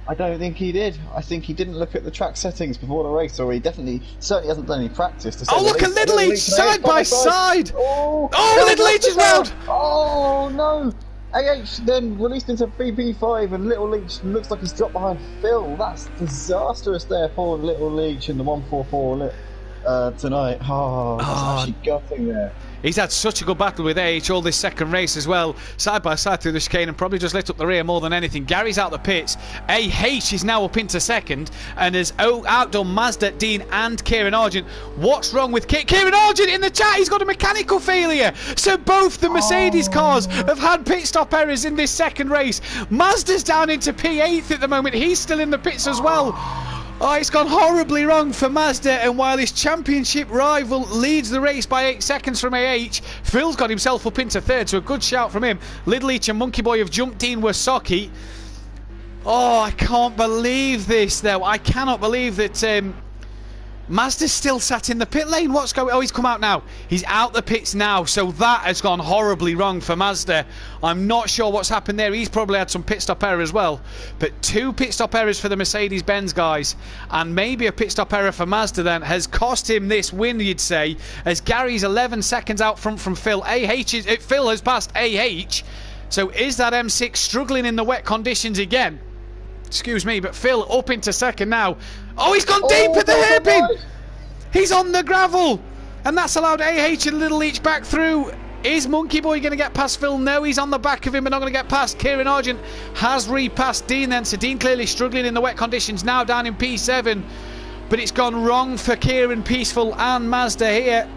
I don't think he did. I think he didn't look at the track settings before the race, or he certainly hasn't done any practice. To look at Little Leach side by side. Little Leach is round. Oh no. AH then released into BP5, and Little Leach looks like he's dropped behind Phil. That's disastrous there for Little Leach in the 144 tonight. That's actually gutting there. He's had such a good battle with AH all this second race as well, side by side through the chicane, and probably just lit up the rear more than anything. Gary's out the pits. AH is now up into 2nd and has outdone Mazda, Dean and Kieran Argent. What's wrong with Kieran Argent in the chat? He's got a mechanical failure. So both the Mercedes cars have had pit stop errors in this second race. Mazda's down into P8 at the moment. He's still in the pits as well. It's gone horribly wrong for Mazda, and while his championship rival leads the race by 8 seconds from AH, Phil's got himself up into 3rd, so a good shout from him. Little Leach and Monkey Boy have jumped Dean Wisoki. I can't believe this though. I cannot believe that Mazda's still sat in the pit lane. What's going on? He's come out now. He's out the pits now, so that has gone horribly wrong for Mazda. I'm not sure what's happened there. He's probably had some pit stop error as well. But 2 pit stop errors for the Mercedes-Benz guys, and maybe a pit stop error for Mazda then, has cost him this win, you'd say, as Gary's 11 seconds out front from Phil. Phil has passed AH, so is that M6 struggling in the wet conditions again? Excuse me, but Phil up into 2nd now. He's gone deep at the hairpin. He's on the gravel, and that's allowed AH and Little Leach back through. Is Monkey Boy going to get past Phil? No, he's on the back of him, but not going to get past. Kieran Argent has repassed Dean then, so Dean clearly struggling in the wet conditions now, down in P7. But it's gone wrong for Kieran, Peaceful and Mazda here.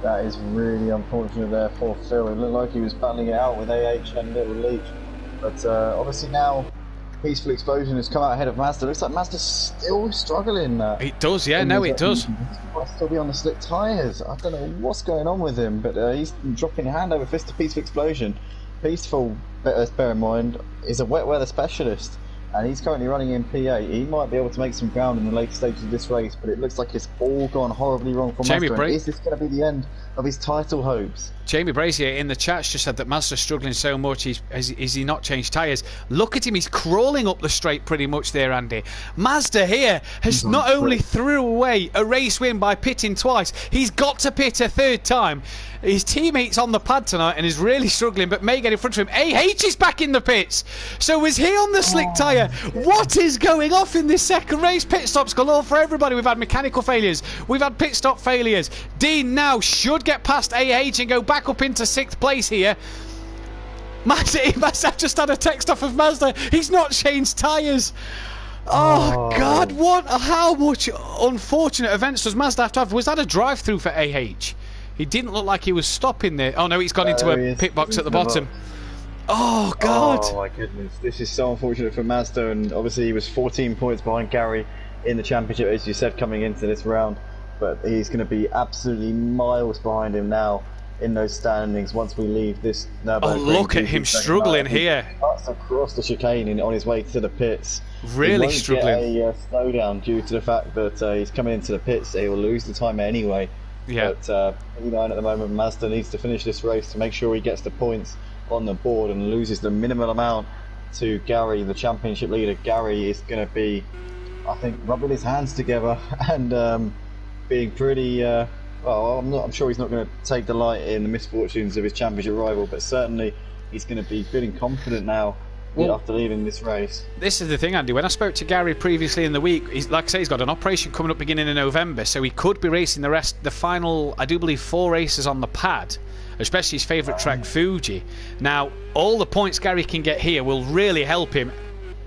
That is really unfortunate there for Phil. It looked like he was battling it out with AH and Little Leach. But obviously now Peaceful Explosion has come out ahead of Mazda. Looks like Mazda's still struggling. It does, yeah, no, it does. He might still be on the slick tyres. I don't know what's going on with him, but he's dropping a hand over fist to Peaceful Explosion. Peaceful, bear in mind, is a wet weather specialist, and he's currently running in P8. He might be able to make some ground in the later stages of this race, but it looks like it's all gone horribly wrong for Mazda. Is this going to be the end of his title hopes. Jamie Brazier in the chat just said that Mazda's struggling so much, is he not changed tyres? Look at him, he's crawling up the straight pretty much there, Andy. Mazda here has not only threw away a race win by pitting twice, he's got to pit a third time. His teammate's on the pad tonight and is really struggling, but may get in front of him. AH is back in the pits. So was he on the slick tyre? What is going off in this second race? Pit stops galore for everybody. We've had mechanical failures. We've had pit stop failures. Dean now should get past AH and go back up into 6th place here. Mazda just had a text off of Mazda. He's not changed tyres. Oh God, how much unfortunate events does Mazda have to have? Was that a drive-through for AH? He didn't look like he was stopping there. Oh no, he's gone into a pit box at the bottom. Oh God! Oh my goodness, this is so unfortunate for Mazda, and obviously he was 14 points behind Gary in the championship, as you said, coming into this round. But he's going to be absolutely miles behind him now in those standings once we leave this Nürburgring. Oh, look at him struggling here. He cuts across the chicane on his way to the pits. Really struggling. He won't get a slowdown due to the fact that he's coming into the pits. He will lose the time anyway. Yeah. But at the moment, Mazda needs to finish this race to make sure he gets the points on the board and loses the minimal amount to Gary, the championship leader. Gary is going to be, I think, rubbing his hands together and being pretty. I'm sure he's not going to take delight in the misfortunes of his championship rival, but certainly he's going to be feeling confident now. After leaving this race. This is the thing, Andy. When I spoke to Gary previously in the week, like I say, he's got an operation coming up beginning in November, so he could be racing the final, I do believe, 4 races on the pad, especially his favourite track, Fuji. Now, all the points Gary can get here will really help him.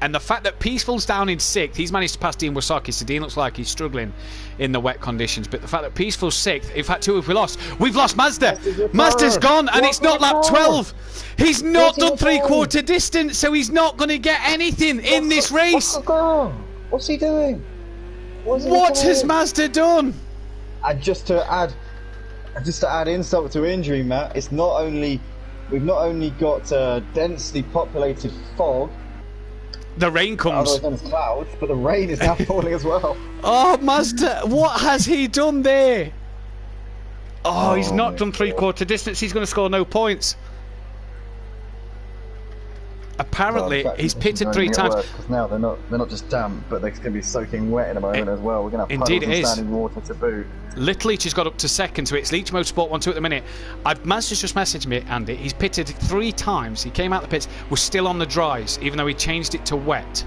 And the fact that Peaceful's down in 6th, he's managed to pass Dean Wasaki, so Dean looks like he's struggling in the wet conditions. But the fact that Peaceful's 6th, in fact, 2 if we've lost Mazda. Mazda's gone, and it's not lap 12. He's not done 3/4 distance, so he's not going to get anything in this race. What's he doing? What has Mazda done? And just to add insult to injury, Matt, we've not only got densely populated fog. The rain comes. Otherwise known as clouds, but the rain is now falling as well. Oh, Mazda, what has he done there? Oh, he's not done 3/4 distance. He's going to score no points. Apparently, he's pitted 3 times. Because now they're not just damp, but they're going to be soaking wet in a moment as well. We're going to have puddles and standing water to boot. Little Leach has got up to 2nd, so it's Leach Motorsport 1-2 at the minute. Mazda's just messaged me, Andy. He's pitted 3 times. He came out the pits, was still on the dries, even though he changed it to wet.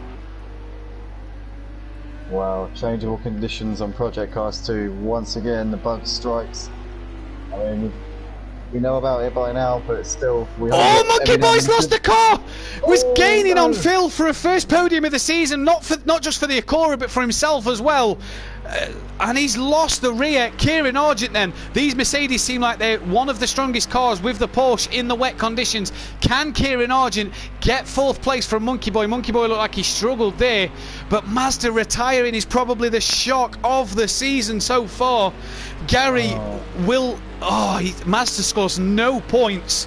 Wow, changeable conditions on Project Cars 2. Once again, the bug strikes. I mean, we know about it by now, but still... Monkey Boy's lost the car! Was gaining on Phil for a first podium of the season, not just for the Acura, but for himself as well. And he's lost the rear. Kieran Argent then. These Mercedes seem like they're one of the strongest cars with the Porsche in the wet conditions. Can Kieran Argent get 4th place from Monkey Boy? Monkey Boy looked like he struggled there. But Mazda retiring is probably the shock of the season so far. Gary will... Mazda scores no points.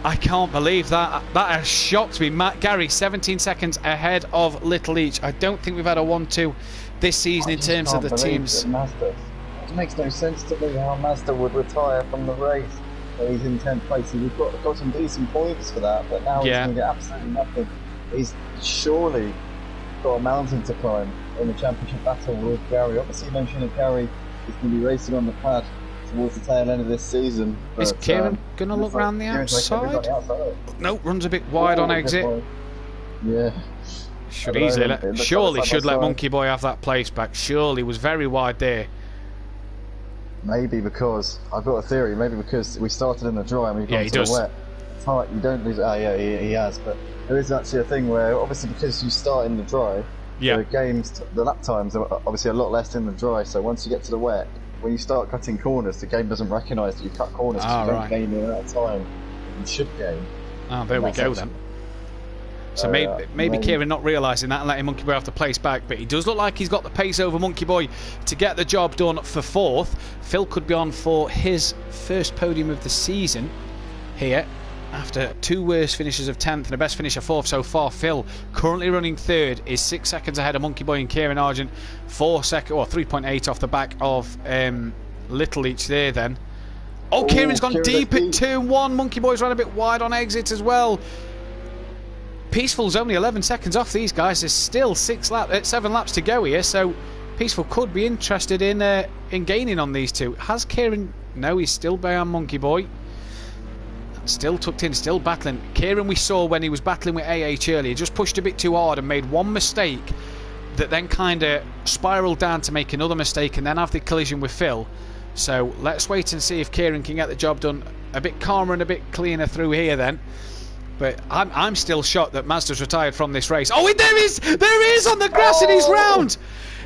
I can't believe that. That has shocked me. Gary, 17 seconds ahead of Little Leach. I don't think we've had a 1-2 this season in terms of the teams. It makes no sense to me how Mazda would retire from the race. So he's in 10th place. We've got some decent points for that, but now he's going to get absolutely nothing. He's surely got a mountain to climb in the championship battle with Gary. Obviously, you mentioned that Gary is going to be racing on the pad towards the tail end of this season. Is Kieran going to look around the outside? No, runs a bit wide on exit. Yeah. Should easily let Monkey Boy have that place back. Surely was very wide there. Maybe because I've got a theory. Maybe because we started in the dry and we've gone to the wet. It's hard. You don't lose. He has. But there is actually a thing where obviously because you start in the dry, the lap times are obviously a lot less in the dry. So once you get to the wet, when you start cutting corners, the game doesn't recognise that you cut corners because you don't gain in that time. You should gain. There we go then. So maybe Kieran not realising that and letting Monkey Boy have the place back, but he does look like he's got the pace over Monkey Boy to get the job done for 4th. Phil could be on for his first podium of the season here after 2 worst finishes of 10th and a best finish of 4th so far. Phil currently running 3rd, is 6 seconds ahead of Monkey Boy and Kieran Argent, 3.8 off the back of Little each there then. Oh, Kieran's gone deep at turn 1. Monkey Boy's ran a bit wide on exit as well. Peaceful's only 11 seconds off these guys. There's still 7 laps to go here, so Peaceful could be interested in gaining on these two. Has Kieran... No, he's still behind Monkey Boy. Still tucked in, still battling. Kieran, we saw when he was battling with AH earlier, just pushed a bit too hard and made one mistake that then kind of spiralled down to make another mistake and then have the collision with Phil. So let's wait and see if Kieran can get the job done a bit calmer and a bit cleaner through here then. But I'm still shocked that Mazda's retired from this race. Oh, there he is on the grass and he's round.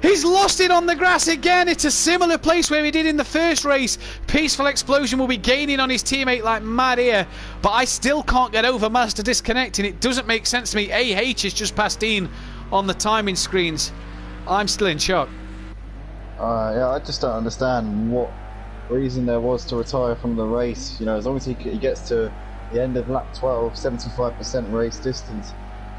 He's lost it on the grass again. It's a similar place where he did in the first race. Peaceful Explosion will be gaining on his teammate like mad here. But I still can't get over Mazda disconnecting. It doesn't make sense to me. AH is just past Dean on the timing screens. I'm still in shock. Yeah, I just don't understand what reason there was to retire from the race. You know, as long as he gets to the end of lap 12, 75% race distance,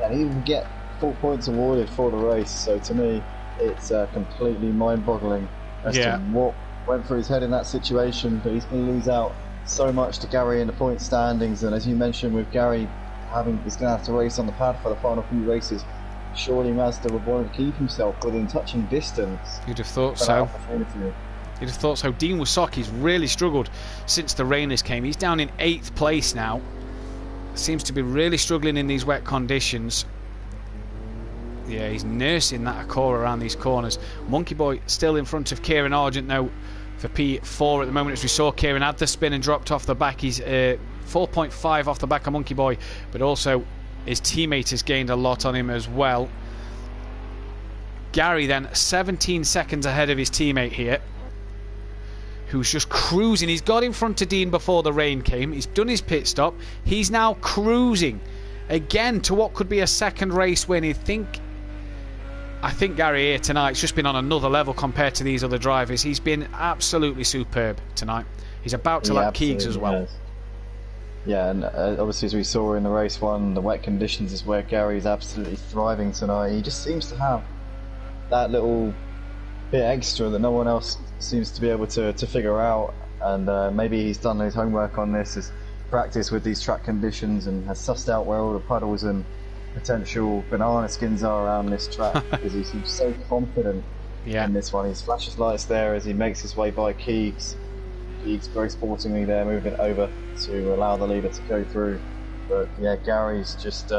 and he will get full points awarded for the race. So to me, it's completely mind-boggling as to what went through his head in that situation. But he's going to lose out so much to Gary in the point standings, and as you mentioned, with Gary he's going to have to race on the pad for the final few races. Surely Mazda would want to keep himself within touching distance. You'd have thought so. You'd have thought so. Dean Wasoki's really struggled since the rainers came. He's down in 8th place now. Seems to be really struggling in these wet conditions. Yeah, he's nursing that Acura around these corners. Monkey Boy still in front of Kieran Argent now for P4 at the moment. As we saw, Kieran had the spin and dropped off the back. He's 4.5 off the back of Monkey Boy, but also his teammate has gained a lot on him as well. Gary then 17 seconds ahead of his teammate here, who's just cruising. He's got in front of Dean before the rain came. He's done his pit stop. He's now cruising again to what could be a second race win. I think Gary here tonight's just been on another level compared to these other drivers. He's been absolutely superb tonight. He's about to lap Keegs as well. Yes. Yeah, and obviously as we saw in the race one, the wet conditions is where Gary's absolutely thriving tonight. He just seems to have that little bit extra that no one else seems to be able to figure out, and maybe he's done his homework on this, his practice with these track conditions, and has sussed out where all the puddles and potential banana skins are around this track, because he seems so confident in this one. He flashes lights there as he makes his way by Keegs. Keegs very sportingly there, moving over to allow the leader to go through. But yeah, Gary's just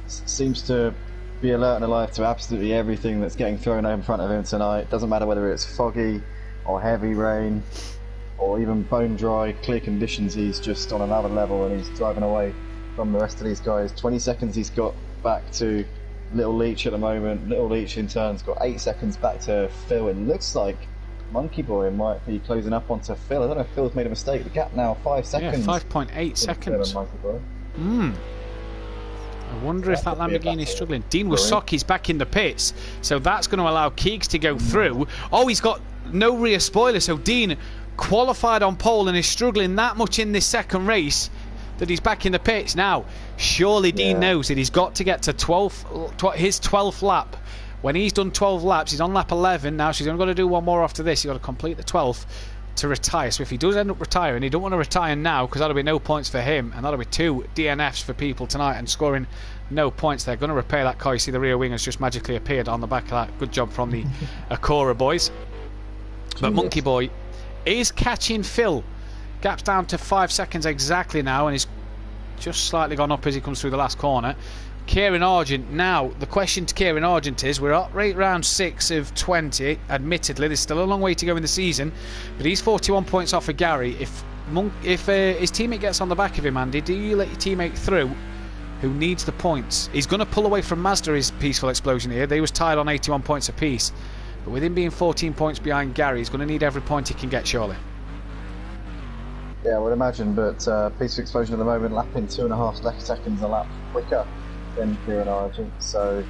seems to be alert and alive to absolutely everything that's getting thrown in front of him tonight. Doesn't matter whether it's foggy or heavy rain or even bone dry clear conditions, he's just on another level and he's driving away from the rest of these guys. 20 seconds he's got back to Little Leach at the moment. Little Leach in turn's got 8 seconds back to Phil. It looks like Monkey Boy might be closing up onto Phil. I don't know if Phil's made a mistake. The gap now 5 seconds. Yeah, 5.8 seconds. I wonder if that Lamborghini's struggling. Dean Wasoki's back in the pits, so that's going to allow Keegs to go through. Oh, he's got no rear spoiler, so Dean qualified on pole and is struggling that much in this second race that he's back in the pits now. Surely Dean knows that he's got to get to his 12th lap. When he's done 12 laps, he's on lap 11 now, so he's only got to do one more after this. He's got to complete the 12th to retire. So if he does end up retiring, he don't want to retire now, because that'll be no points for him, and that'll be 2 DNFs for people tonight and scoring no points. They're going to repair that car. You see the rear wing has just magically appeared on the back of that. Good job from the Acura boys. But Monkey Boy is catching Phil. Gap's down to 5 seconds exactly now, and he's just slightly gone up as he comes through the last corner. Kieran Argent now, the question to Kieran Argent is, we're at right round 6 of 20, admittedly there's still a long way to go in the season, but he's 41 points off of Gary. If his teammate gets on the back of him, Andy, do you let your teammate through who needs the points? He's going to pull away from Mazda, his Peaceful Explosion here. They was tied on 81 points apiece, but with him being 14 points behind Gary, he's going to need every point he can get, surely. Yeah, I would imagine, but Peaceful Explosion at the moment lapping 2.5 seconds a lap quicker than Kieran Argent. So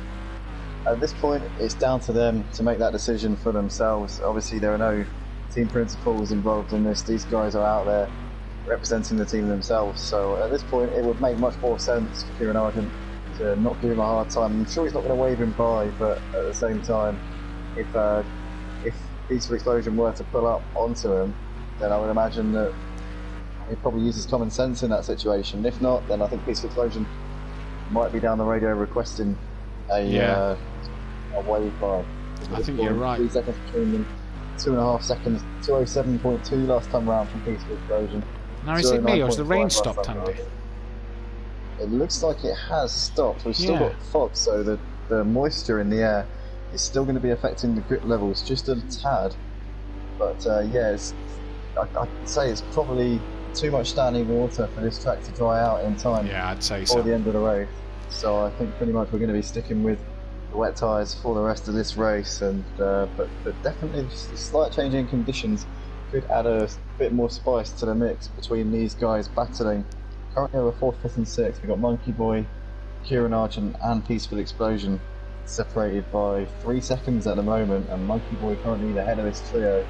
at this point, it's down to them to make that decision for themselves. Obviously, there are no team principals involved in this. These guys are out there representing the team themselves. So at this point, it would make much more sense for Kieran Argent to not give him a hard time. I'm sure he's not going to wave him by, but at the same time, if Peaceful Explosion were to pull up onto him, then I would imagine that he'd probably use his common sense in that situation. If not, then I think Peaceful Explosion might be down the radio requesting a wave by. I think you're right. 3 seconds between them, 2.5 seconds, 207.2 last time round from Peaceful Explosion. Now is it me or has the rain stopped, Andy? It looks like it has stopped. We've still got fog, so the moisture in the air is still going to be affecting the grip levels just a tad. But I'd say it's probably too much standing water for this track to dry out in time. Yeah, I'd say for the end of the race. So I think pretty much we're going to be sticking with the wet tyres for the rest of this race. And but definitely just a slight change in conditions could add a bit more spice to the mix between these guys battling. Currently over 4th, 5th and 6th. We've got Monkey Boy, Kieran Argent and Peaceful Explosion separated by 3 seconds at the moment, and Monkey Boy currently the head of this trio.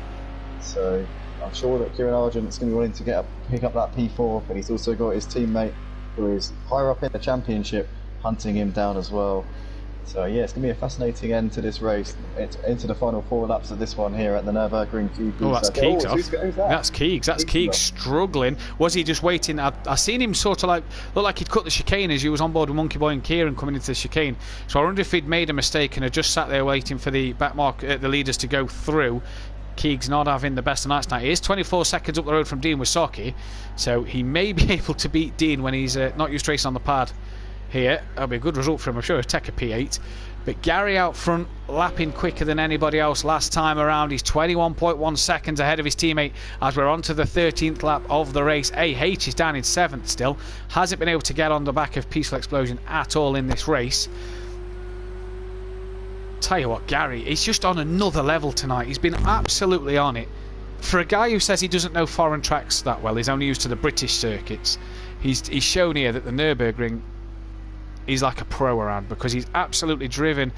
So I'm sure that Kieran Argent's going to be willing to pick up that P4, but he's also got his teammate who is higher up in the championship hunting him down as well. So yeah, it's going to be a fascinating end to this race. It's into the final 4 laps of this one here at the Nurburgring GP. Oh, that's Keegs. Who's that? That's Keegs. That's Keegs struggling. Was he just waiting? I seen him sort of look like he'd cut the chicane as he was on board with Monkey Boy and Kieran coming into the chicane. So I wonder if he'd made a mistake and had just sat there waiting for the the leaders to go through. Keegs not having the best of nights tonight. He is 24 seconds up the road from Dean Wysocki, so he may be able to beat Dean when he's not used to racing on the pad here. That'll be a good result for him, I'm sure. He'll take a P8. But Gary out front, lapping quicker than anybody else last time around. He's 21.1 seconds ahead of his teammate as we're on to the 13th lap of the race. AH is down in 7th still. Hasn't been able to get on the back of Peaceful Explosion at all in this race. Tell you what, Gary, he's just on another level tonight. He's been absolutely on it. For a guy who says he doesn't know foreign tracks that well, he's only used to the British circuits, he's shown here that the Nürburgring, he's like a pro around, because he's absolutely driven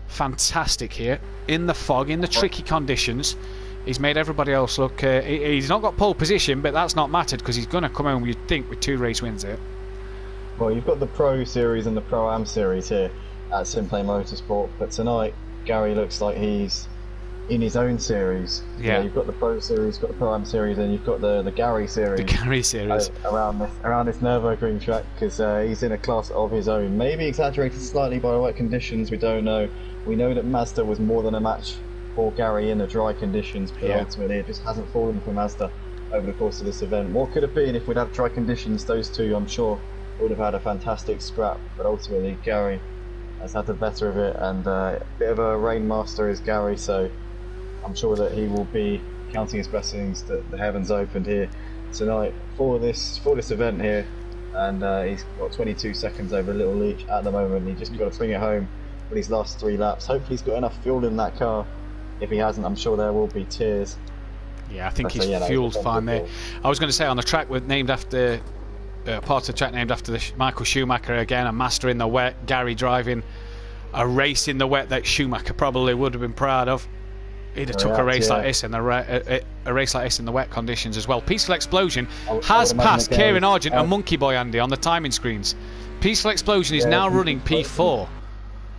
fantastic here in the fog, in the tricky conditions. He's made everybody else look he's not got pole position, but that's not mattered because he's going to come home, you'd think, with 2 race wins here. Well, you've got the Pro Series and the Pro-Am Series here at SimPlay Motorsport, but tonight Gary looks like he's in his own series. Yeah, you've got the Pro Series, you've got the Pro-Am Series, and you've got the Gary Series. The Gary Series around this Nürburgring track, because he's in a class of his own. Maybe exaggerated slightly by wet conditions. We don't know. We know that Mazda was more than a match for Gary in the dry conditions, but ultimately it just hasn't fallen for Mazda over the course of this event. What could have been if we'd had dry conditions? Those two, I'm sure, would have had a fantastic scrap, but ultimately Gary has had the better of it, and a bit of a rain master is Gary, so I'm sure that he will be counting his blessings that the heavens opened here tonight for this event here, and he's got 22 seconds over Little Leach at the moment. He just got to bring it home with his last 3 laps. Hopefully he's got enough fuel in that car. If he hasn't, I'm sure there will be tears. Yeah, I think he's fueled fine there. I was going to say, on the track named after part of the track named after Michael Schumacher, again a master in the wet, Gary driving a race in the wet that Schumacher probably would have been proud of. He'd have took a race like this in a race like this in the wet conditions as well. Peaceful Explosion has passed Kieran Argent and Monkey Boy, Andy, on the timing screens. Peaceful Explosion is now running P4.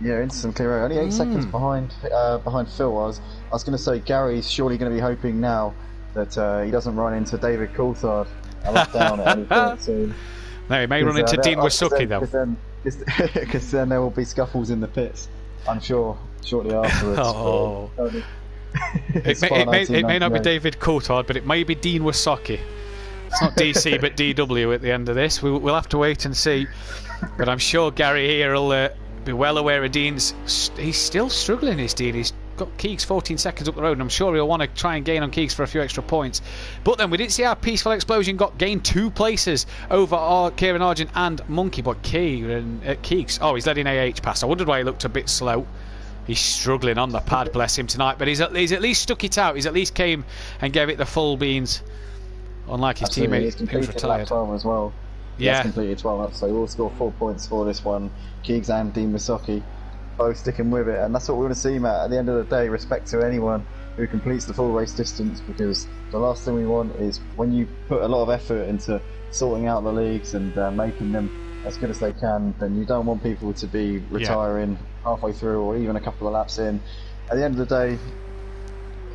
Yeah, instantly right. Only 8 seconds behind Phil was. I was going to say Gary's surely going to be hoping now that he doesn't run into David Coulthard down at any point soon. No, he may run into Dean Wysocki though. Because then there will be scuffles in the pits, I'm sure, shortly afterwards. It may not be David Coulthard, but it may be Dean Wysocki. It's not DC but DW at the end of this. We'll have to wait and see. But I'm sure Gary here will be well aware of Dean's. He's still struggling, is Dean. He's got Keegs 14 seconds up the road, and I'm sure he'll want to try and gain on Keegs for a few extra points. But then we did see how Peaceful Explosion gained 2 places over Kieran Argent and Monkey, but Keegs, he's letting AH pass. I wondered why he looked a bit slow. He's struggling on the pad, bless him, tonight, but he's at least stuck it out. He's at least came and gave it the full beans, unlike his teammate who's retired. 12 as well. Yeah, he's completed 12 up, so he will score 4 points for this one. Keegs and Dean Wysocki both sticking with it, and that's what we want to see, Matt. At the end of the day, respect to anyone who completes the full race distance, because the last thing we want is when you put a lot of effort into sorting out the leagues and making them as good as they can, then you don't want people to be retiring halfway through or even a couple of laps in. At the end of the day,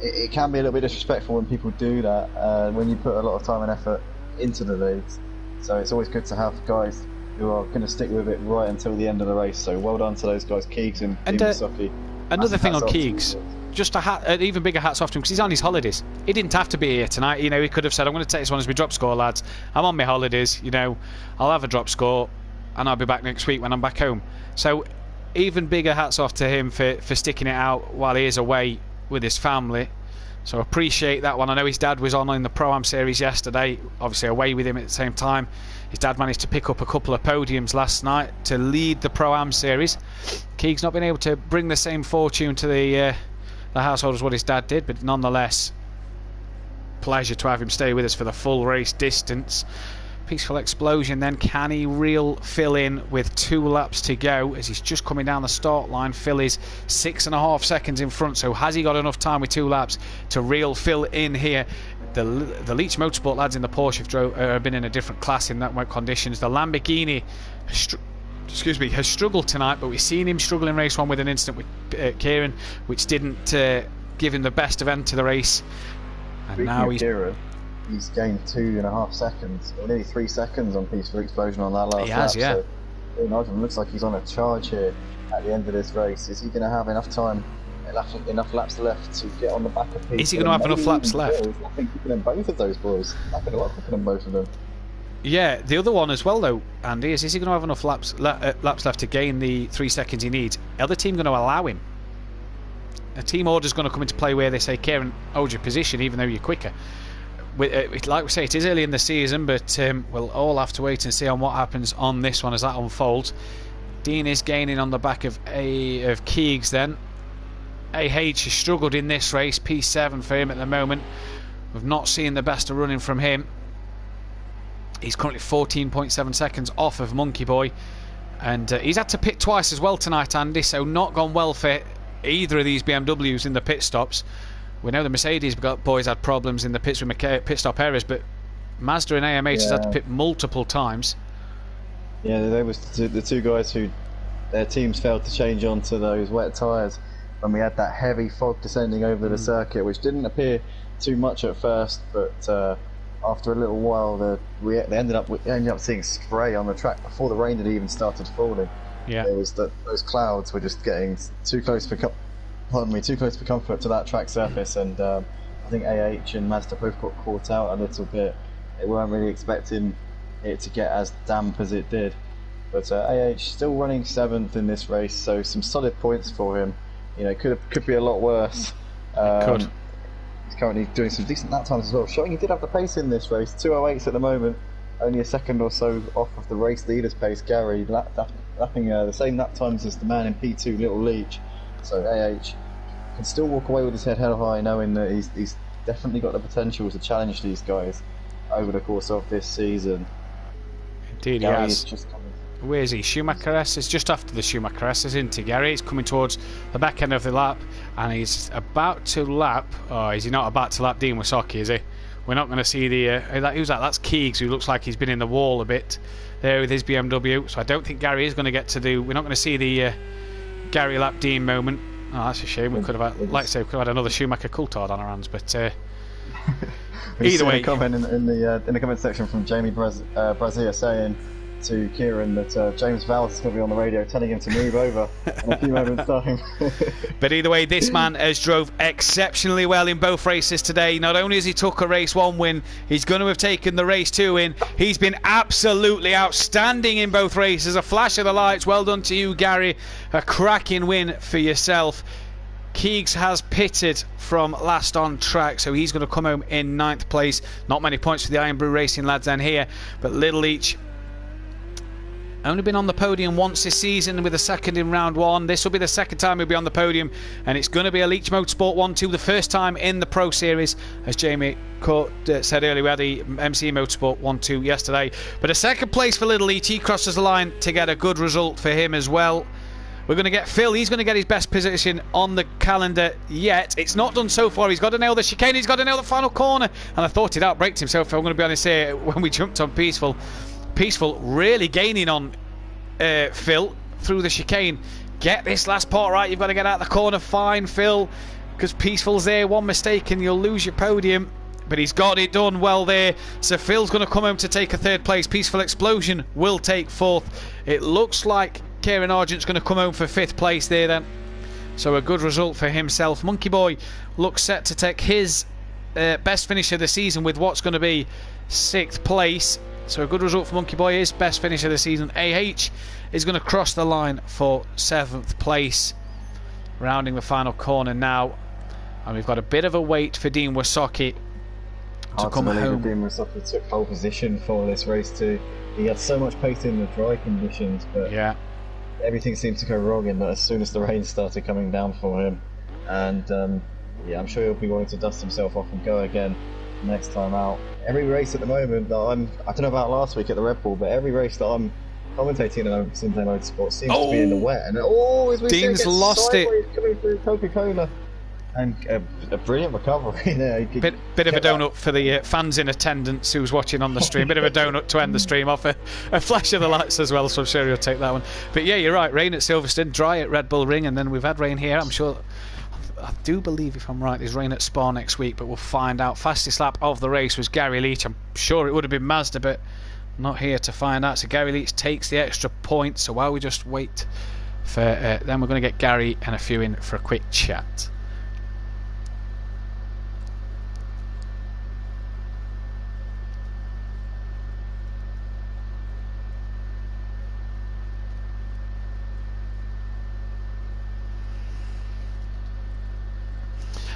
it can be a little bit disrespectful when people do that, when you put a lot of time and effort into the leads. So it's always good to have guys who are going to stick with it right until the end of the race. So well done to those guys, Keegs and Socky. Another thing on Keegs, just an even bigger hats off to him, because he's on his holidays. He didn't have to be here tonight. You know, he could have said, I'm going to take this one as my drop score, lads. I'm on my holidays, you know, I'll have a drop score and I'll be back next week when I'm back home. So even bigger hats off to him for sticking it out while he is away with his family. So appreciate that one. I know his dad was on in the Pro-Am series yesterday, obviously away with him at the same time. His dad managed to pick up a couple of podiums last night to lead the Pro-Am series. Keegs not been able to bring the same fortune to the household as what his dad did, but nonetheless, pleasure to have him stay with us for the full race distance. Peaceful explosion then. Can he reel Phil in with 2 laps to go as he's just coming down the start line? Phil is 6.5 seconds in front, so has he got enough time with 2 laps to reel Phil in here? The Leach Motorsport lads in the Porsche have been in a different class in that wet conditions. The Lamborghini has struggled tonight, but we've seen him struggle in race 1 with an incident with Kieran, which didn't give him the best event to the race. And speaking now he's gained 2.5 seconds, or nearly 3 seconds on Peaceful Explosion on that last lap. He has, yeah. So Nigel looks like he's on a charge here at the end of this race. Is he going to have enough time, enough laps left to get on the back of Peaceful? Is he going to have enough laps left? I think quicker than both of those boys. I think a lot quicker than both of them. Yeah, the other one as well though, Andy, is he going to have enough laps left to gain the 3 seconds he needs? The other team going to allow him? A team order is going to come into play where they say, Kieran, hold your position even though you're quicker. Like we say, it is early in the season, but we'll all have to wait and see on what happens on this one as that unfolds. Dean is gaining on the back of Keegs then. AH has struggled in this race, P7 for him at the moment. We've not seen the best of running from him. He's currently 14.7 seconds off of Monkey Boy, and he's had to pit twice as well tonight, Andy, so not gone well for either of these BMWs in the pit stops. We know the Mercedes boys had problems in the pits with pit stop errors, but Mazda and AMH has had to pit multiple times. Yeah, they was the 2 guys who their teams failed to change onto those wet tyres when we had that heavy fog descending over the circuit, which didn't appear too much at first, but after a little while they ended up seeing spray on the track before the rain had even started falling. Yeah, it was that those clouds were just getting too close for comfort to that track surface, and I think AH and Mazda both got caught out a little bit. They weren't really expecting it to get as damp as it did, but AH still running 7th in this race, so some solid points for him. You know, could be a lot worse. Could. He's currently doing some decent lap times as well, showing he did have the pace in this race. 2:08s at the moment, only a second or so off of the race leader's pace. Gary lapping the same lap times as the man in P2, Little Leach. So AH can still walk away with his head held high, knowing that he's definitely got the potential to challenge these guys over the course of this season. Indeed, Gary he has. is just coming. Where is he? Schumacher S is just after the Schumacher S, isn't he, Gary? He's coming towards the back end of the lap, and he's about to lap. Oh, is he not about to lap Dean Wasocki, is he? We're not going to see the... who's that? That's Keegs, who looks like he's been in the wall a bit there with his BMW. So I don't think Gary is going to get to do... We're not going to see the Gary lap Dean moment. Oh, that's a shame. We could have had, like I say, we could have had another Schumacher Coulthard on our hands, but either way. A comment in the comment section from Jamie Brazia saying to Kieran that James Vowles is going to be on the radio telling him to move over in a few moments' time. But either way, this man has drove exceptionally well in both races today. Not only has he took a race 1 win, he's going to have taken the race 2 win. He's been absolutely outstanding in both races. A flash of the lights. Well done to you, Gary. A cracking win for yourself. Keegs has pitted from last on track, so he's going to come home in 9th place. Not many points for the Iron Brew Racing lads then here, but Little Leach only been on the podium once this season with a second in round 1. This will be the second time he'll be on the podium, and it's going to be a Leach Motorsport 1-2, the first time in the Pro Series. As Jamie said earlier, we had the MC Motorsport 1-2 yesterday. But a second place for Little Leach. He crosses the line to get a good result for him as well. We're going to get Phil. He's going to get his best position on the calendar yet. It's not done so far. He's got to nail the chicane. He's got to nail the final corner. And I thought he'd outbraked himself, I'm going to be honest here, when we jumped on Peaceful. Peaceful really gaining on Phil through the chicane. Get this last part right. You've got to get out the corner. Fine, Phil. because Peaceful's there. One mistake and you'll lose your podium. But he's got it done well there. So Phil's going to come home to take a 3rd place. Peaceful Explosion will take 4th. It looks like Kieran Argent's going to come home for 5th place there then. So a good result for himself. Monkey Boy looks set to take his best finish of the season with what's going to be 6th place. So a good result for Monkey Boy, his best finish of the season. AH is going to cross the line for 7th place. Rounding the final corner now. And we've got a bit of a wait for Dean Wasocki to come home. Dean Wasocki took pole position for this race too. He had so much pace in the dry conditions, but yeah, everything seemed to go wrong in that as soon as the rain started coming down for him. And yeah, I'm sure he'll be wanting to dust himself off and go again next time out. Every race at the moment that I don't know about last week at the Red Bull, but every race that I'm commentating on SimPlay Motorsport seems to be in the wet. And as we Dean's lost it. Coming through Coca-Cola. And a brilliant recovery there. Bit of a donut for the fans in attendance who's watching on the stream. Bit of a donut to end the stream off. A flash of the lights as well, so I'm sure he'll take that one. But yeah, you're right. Rain at Silverstone, dry at Red Bull Ring, and then we've had rain here. I'm sure, I do believe, if I'm right, there's rain at Spa next week, but we'll find out. Fastest lap of the race was Gary Leach. I'm sure it would have been Mazda, but not here to find out. So Gary Leach takes the extra point. So while we just wait for then we're going to get Gary and a few in for a quick chat.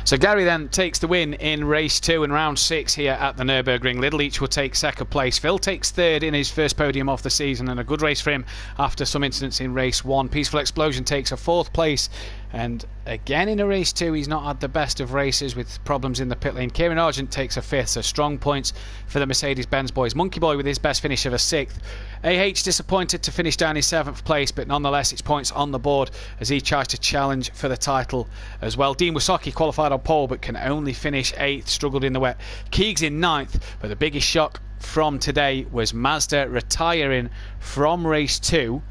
So Gary then takes the win in race 2 and round 6 here at the Nurburgring. Little Leach will take 2nd place. Phil takes 3rd in his first podium of the season, and a good race for him after some incidents in race 1. Peaceful Explosion takes a 4th place, and again in a race 2 he's not had the best of races with problems in the pit lane. Kieran Argent takes a 5th, so strong points for the Mercedes-Benz boys. Monkey Boy with his best finish of a 6th. AH disappointed to finish down in 7th place, but nonetheless it's points on the board as he tries to challenge for the title as well. Dean Wasocki qualified on pole but can only finish 8th, struggled in the wet. Keegs in 9th, but the biggest shock from today was Mazda retiring from race 2.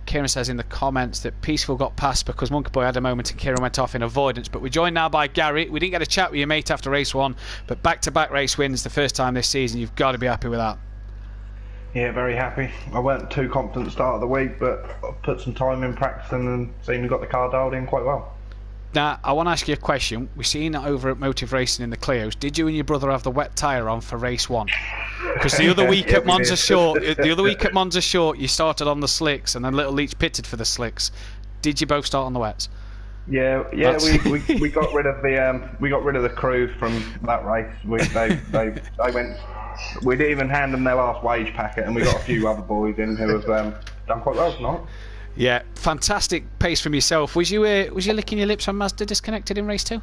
Kieran says in the comments that Peaceful got past because Monkey Boy had a moment and Kieran went off in avoidance. But we're joined now by Gary. We didn't get a chat with your mate after race 1, but back-to-back race wins the first time this season. You've got to be happy with that. Yeah, very happy. I weren't too confident start of the week, but I put some time in practicing and seemed to got the car dialed in quite well. Now, I want to ask you a question. We've seen it over at Motive Racing in the Clios. Did you and your brother have the wet tyre on for race 1? Because the other week at Monza Short, you started on the slicks, and then Little Leach pitted for the slicks. Did you both start on the wets? Yeah. We got rid of the crew from that race. They went. We didn't even hand them their last wage packet, and we got a few other boys in who have done quite well tonight. Yeah, fantastic pace from yourself. Was you licking your lips when Mazda disconnected in race 2?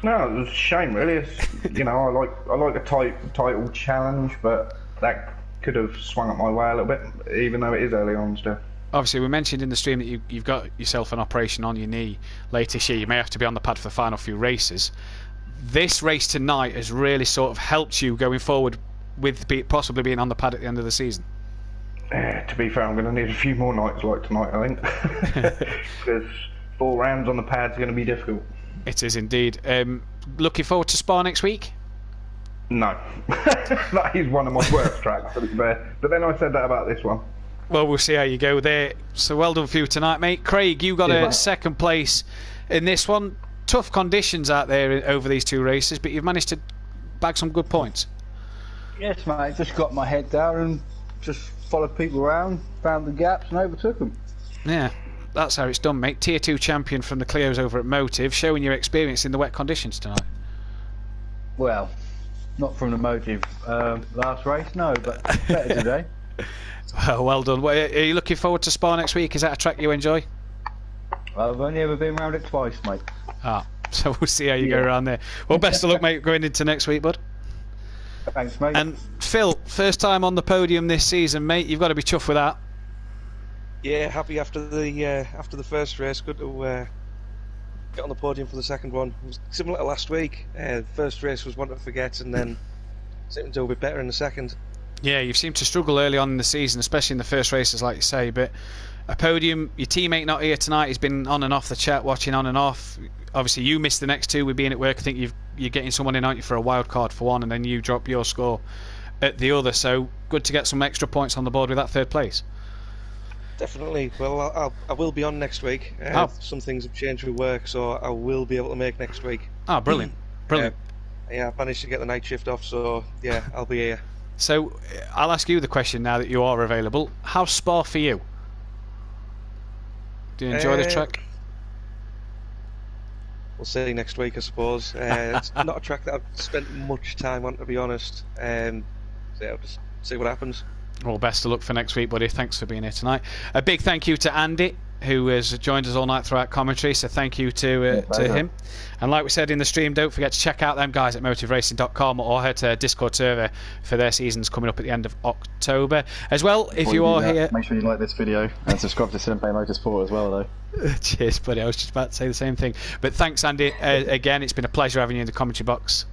No, it was a shame really. It's, I like a title challenge, but that could have swung up my way a little bit, even though it is early on still. Obviously, we mentioned in the stream that you've got yourself an operation on your knee later this year. You may have to be on the pad for the final few races. This race tonight has really sort of helped you going forward with possibly being on the pad at the end of the season. To be fair, I'm going to need a few more nights like tonight, I think, because 4 rounds on the pad is going to be difficult. It is indeed. Looking forward to Spa next week? No. That is one of my worst tracks, to be fair. But then I said that about this one. Well, we'll see how you go there. So well done for you tonight, mate. Craig, you got a 2nd place in this one. Tough conditions out there over these 2 races, but you've managed to bag some good points. Yes, mate. Just got my head down and just followed people around, found the gaps and overtook them. Yeah, that's how it's done, mate. Tier 2 champion from the Clios over at Motive, showing your experience in the wet conditions tonight. Well, not from the Motive last race, no, but better today. Well done. Are you looking forward to Spa next week? Is that a track you enjoy? I've only ever been around it twice, mate. So we'll see how you go around there. Well, best of luck, mate, going into next week, bud. Thanks, mate. And Phil, first time on the podium this season, mate. You've got to be chuffed with that. Yeah, happy after the first race. Good to get on the podium for the second one. It was similar to last week. First race was one to forget, and then seemed to do a bit better in the second. Yeah, you've seemed to struggle early on in the season, especially in the first races, like you say. But a podium. Your teammate not here tonight. He's been on and off the chat, watching on and off. Obviously, you missed the next two with being at work. I think you're getting someone in, aren't you, for a wild card for one, and then you drop your score at the other. So good to get some extra points on the board with that third place. Definitely. Well, I will be on next week. Some things have changed with work, so I will be able to make next week. Oh, brilliant. Brilliant. Yeah, I managed to get the night shift off, so yeah, I'll be here. So I'll ask you the question now that you are available. How's Spa for you? Do you enjoy the track? We'll see next week, I suppose. It's not a track that I've spent much time on, to be honest. So yeah, I'll just see what happens. Well, best of luck for next week, buddy. Thanks for being here tonight. A big thank you to Andy, who has joined us all night throughout commentary, so thank you to him. And like we said in the stream, don't forget to check out them guys at motivracing.com or head to Discord server for their seasons coming up at the end of October. As well, if you are here... Make sure you like this video and subscribe to SimPlay Motorsport as well, though. Cheers, buddy. I was just about to say the same thing. But thanks, Andy. Again, it's been a pleasure having you in the commentary box.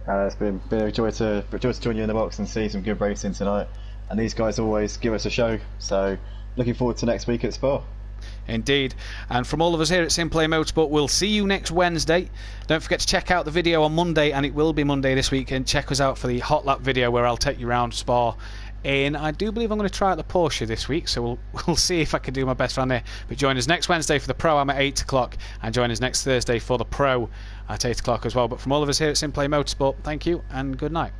It's been a joy to join you in the box and see some good racing tonight. And these guys always give us a show, so looking forward to next week at Spa. Indeed. And from all of us here at SimPlay Motorsport, we'll see you next Wednesday. Don't forget to check out the video on Monday, and it will be Monday this week, and check us out for the hot lap video where I'll take you around Spa. And I do believe I'm going to try out the Porsche this week, so we'll see if I can do my best around there. But join us next Wednesday for the Pro Am at 8 o'clock, and join us next Thursday for the Pro at 8 o'clock as well. But from all of us here at SimPlay Motorsport, thank you and good night.